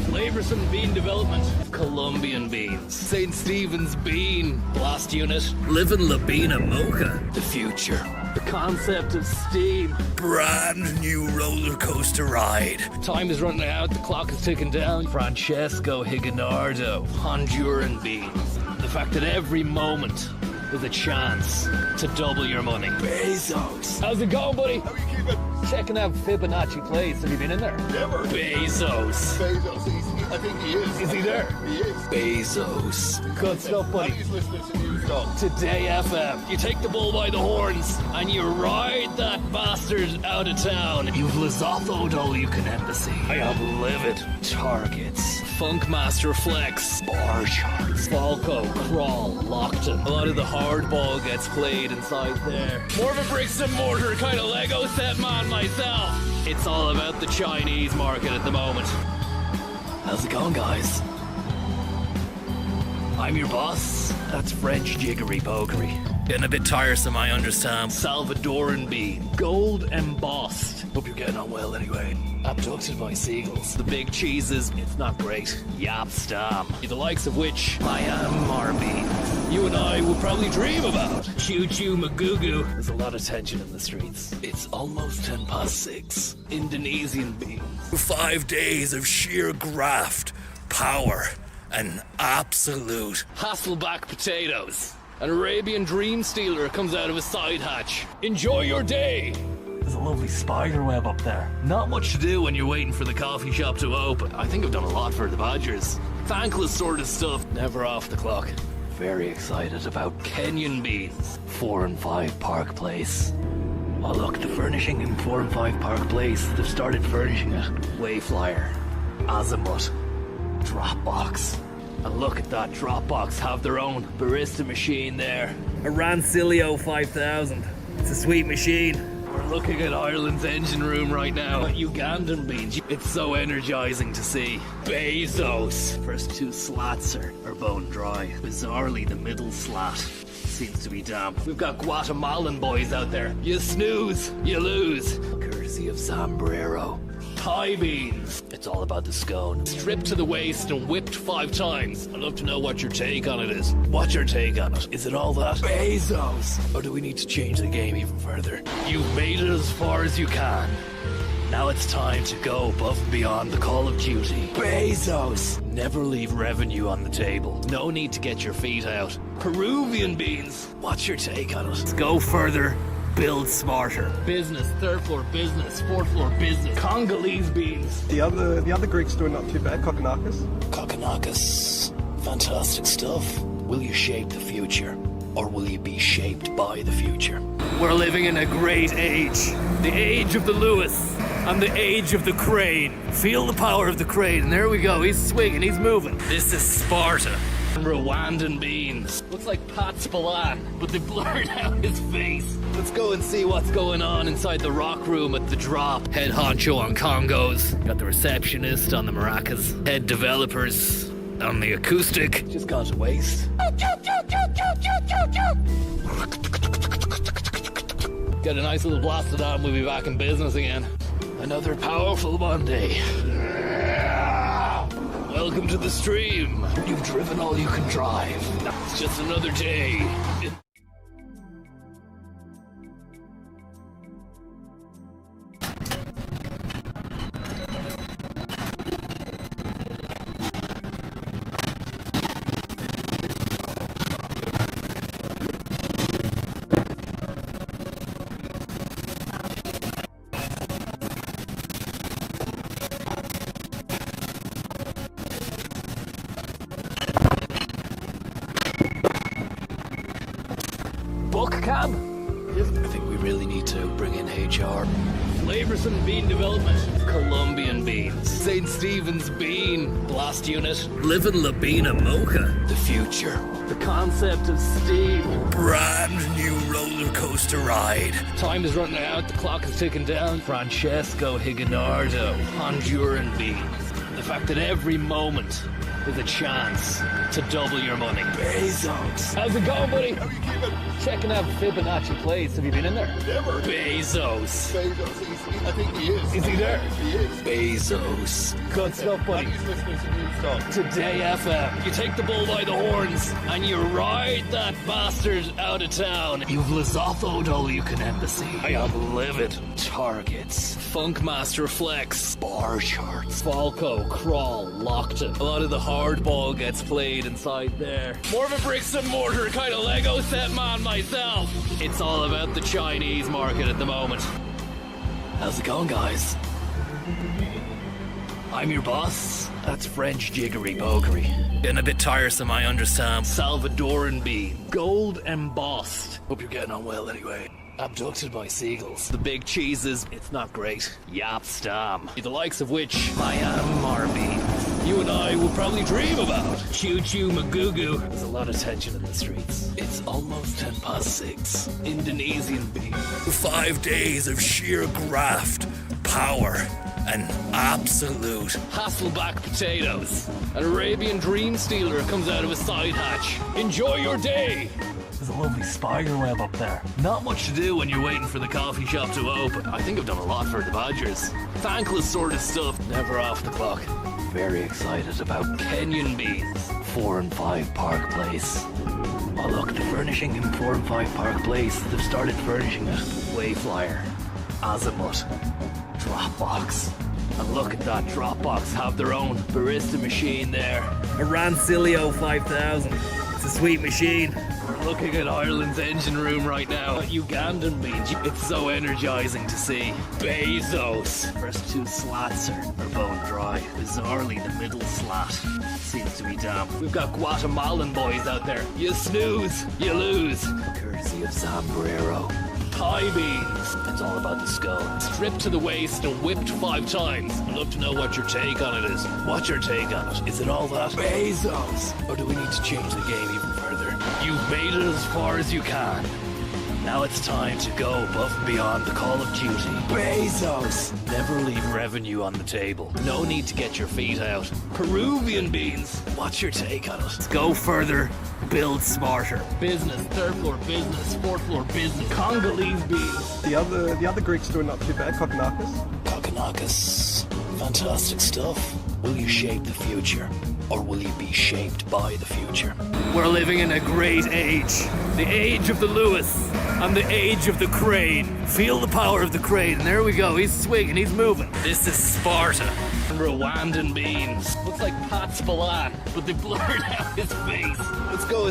Flavoursome bean development. Colombian beans. St. Stephen's bean. Blast unit. Living Labina Mocha. The future. The concept of steam. Brand new roller coaster ride. Time is running out. The clock is ticking down. Francesco Higinardo. Honduran beans. The fact that every moment is a chance to double your money. Bezos. How's it going, buddy? How are you keeping? Checking out Fibonacci Place. Have you been in there? Never. Bezos. Bezos, I think he is. Is he there? He is. Bezos. Good stuff, buddy. He's listening to News Dog. Today FM. You take the bull by the horns and you ride that bastard out of town. You've Lesotho'd all you can embassy. I have livid targets. Funkmaster Flex. Bar charts. Falco, Crawl, Lockton. A lot of the hardball gets played inside there. More of a bricks and mortar kind of Lego set man myself. It's all about the Chinese market at the moment. How's it going, guys? I'm your boss. That's French jiggery pokery. Getting a bit tiresome, I understand. Salvadoran bean. Gold embossed. Hope you're getting on well anyway. Abducted by seagulls. The big cheeses, it's not great. Yapstam. The likes of which I am Marby. You and I will probably dream about. Choo-choo magoo. There's a lot of tension in the streets. It's almost 6:10. Indonesian beans. 5 days of sheer graft, power, and absolute. Hasselback potatoes. An Arabian dream stealer comes out of a side hatch. Enjoy your day. There's a lovely spider web up there. Not much to do when you're waiting for the coffee shop to open. I think I've done a lot for the Badgers. Thankless sort of stuff. Never off the clock. Very excited about Kenyan beans. 4 and 5 Park Place. Oh look, the furnishing in 4 and 5 Park Place. They've started furnishing it. Wayflyer. Azimuth. Dropbox. And look at that, Dropbox have their own barista machine there. A Rancilio 5000. It's a sweet machine. We're looking at Ireland's engine room right now. Ugandan beans. It's so energizing to see. Bezos. First 2 slats are bone dry. Bizarrely, the middle slat seems to be damp. We've got Guatemalan boys out there. You snooze, you lose. Courtesy of Zambrero. Thai beans. It's all about the scone. Stripped to the waist and whipped 5 times. I'd love to know what your take on it is. What's your take on it? Is it all that? Bezos. Or do we need to change the game even further? You've made it as far as you can. Now it's time to go above and beyond the call of duty. Bezos. Never leave revenue on the table. No need to get your feet out. Peruvian beans. What's your take on it? Let's go further. Build smarter. Business, 3rd floor business, 4th floor business. Congolese beans. The other Greeks doing not too bad. Kokonakis. Kokonakis. Fantastic stuff. Will you shape the future? Or will you be shaped by the future? We're living in a great age. The age of the Lewis. And the age of the crane. Feel the power of the crane. And there we go. He's swinging. He's moving. This is Sparta. Rwandan beans. Looks like Pat Spillane, but they blurred out his face. Let's go and see what's going on inside the rock room at the drop. Head honcho on congos. Got the receptionist on the maracas. Head developers on the acoustic. Just gone to waste. Got a nice little blasted on. We'll be back in business again. Another powerful Monday. Welcome to the stream. You've driven all you can drive. It's just another day. Book cab? I think we really need to bring in HR. Flavoursome bean development. Colombian beans. St. Stephen's bean. Blast unit. Living Labina mocha. The future. The concept of steam. Brand new roller coaster ride. Time is running out. The clock is ticking down. Francesco Higinardo. Honduran beans. The fact that every moment is a chance to double your money. Bezos. How's it going, buddy? How are you keeping? Checking out Fibonacci Place. Have you been in there? Never. Bezos. I think he is. Is he there? He is. Bezos. Good stuff, buddy. He's listening to new stuff. Today FM. You take the bull by the horns and you ride that bastard out of town. You've Lesotho'd all you can embassy. I have livid targets. Funkmaster Flex. Bar charts. Falco, Crawl, Lockton. A lot of the hardball gets played inside there. More of a bricks and mortar kind of Lego set man myself. It's all about the Chinese market at the moment. How's it going, guys? I'm your boss. That's French jiggery pokery. Getting a bit tiresome, I understand. Salvadoran bean. Gold embossed. Hope you're getting on well anyway. Abducted by seagulls. The big cheeses, it's not great. Yapstam. The likes of which I am Marby. You and I will probably dream about. Choo-choo magoo. There's a lot of tension in the streets. It's almost 6:10. Indonesian beans. 5 days of sheer graft, power, and absolute. Hasselback potatoes. An Arabian dream stealer comes out of a side hatch. Enjoy your day. There's a lovely spider web up there. Not much to do when you're waiting for the coffee shop to open. I think I've done a lot for the Badgers. Thankless sort of stuff, never off the clock. Very excited about Kenyan beans. 4 and 5 Park Place. Oh look, they're furnishing in 4 and 5 Park Place. They've started furnishing it. Wayflyer, Azimuth, Dropbox. And look at that, Dropbox have their own barista machine there. A Rancilio 5000. It's a sweet machine. We're looking at Ireland's engine room right now. Ugandan beans. It's so energizing to see. Bezos. First 2 slats are bone dry. Bizarrely, the middle slat seems to be damp. We've got Guatemalan boys out there. You snooze, you lose. Courtesy of Zambrero. Pie beans. It's all about the skull. Stripped to the waist and whipped 5 times. I'd love to know what your take on it is. What's your take on it? Is it all that? Bezos! Or do we need to change the game even further? You've made it as far as you can. Now it's time to go above and beyond the call of duty. Bezos! Never leave revenue on the table. No need to get your feet out. Peruvian beans. What's your take on it? Let's go further. Build smarter. Business, 3rd floor business, 4th floor business. Congolese beans. The other Greeks doing not too bad, Kokonakis. Kokonakis. Fantastic stuff. Will you shape the future? Or will you be shaped by the future? We're living in a great age. The age of the Lewis and the age of the crane. Feel the power of the crane. And there we go. He's swinging. He's moving. This is Sparta. Rwandan beans. Looks like Pat Spillane, but they blurred out his face. Let's go and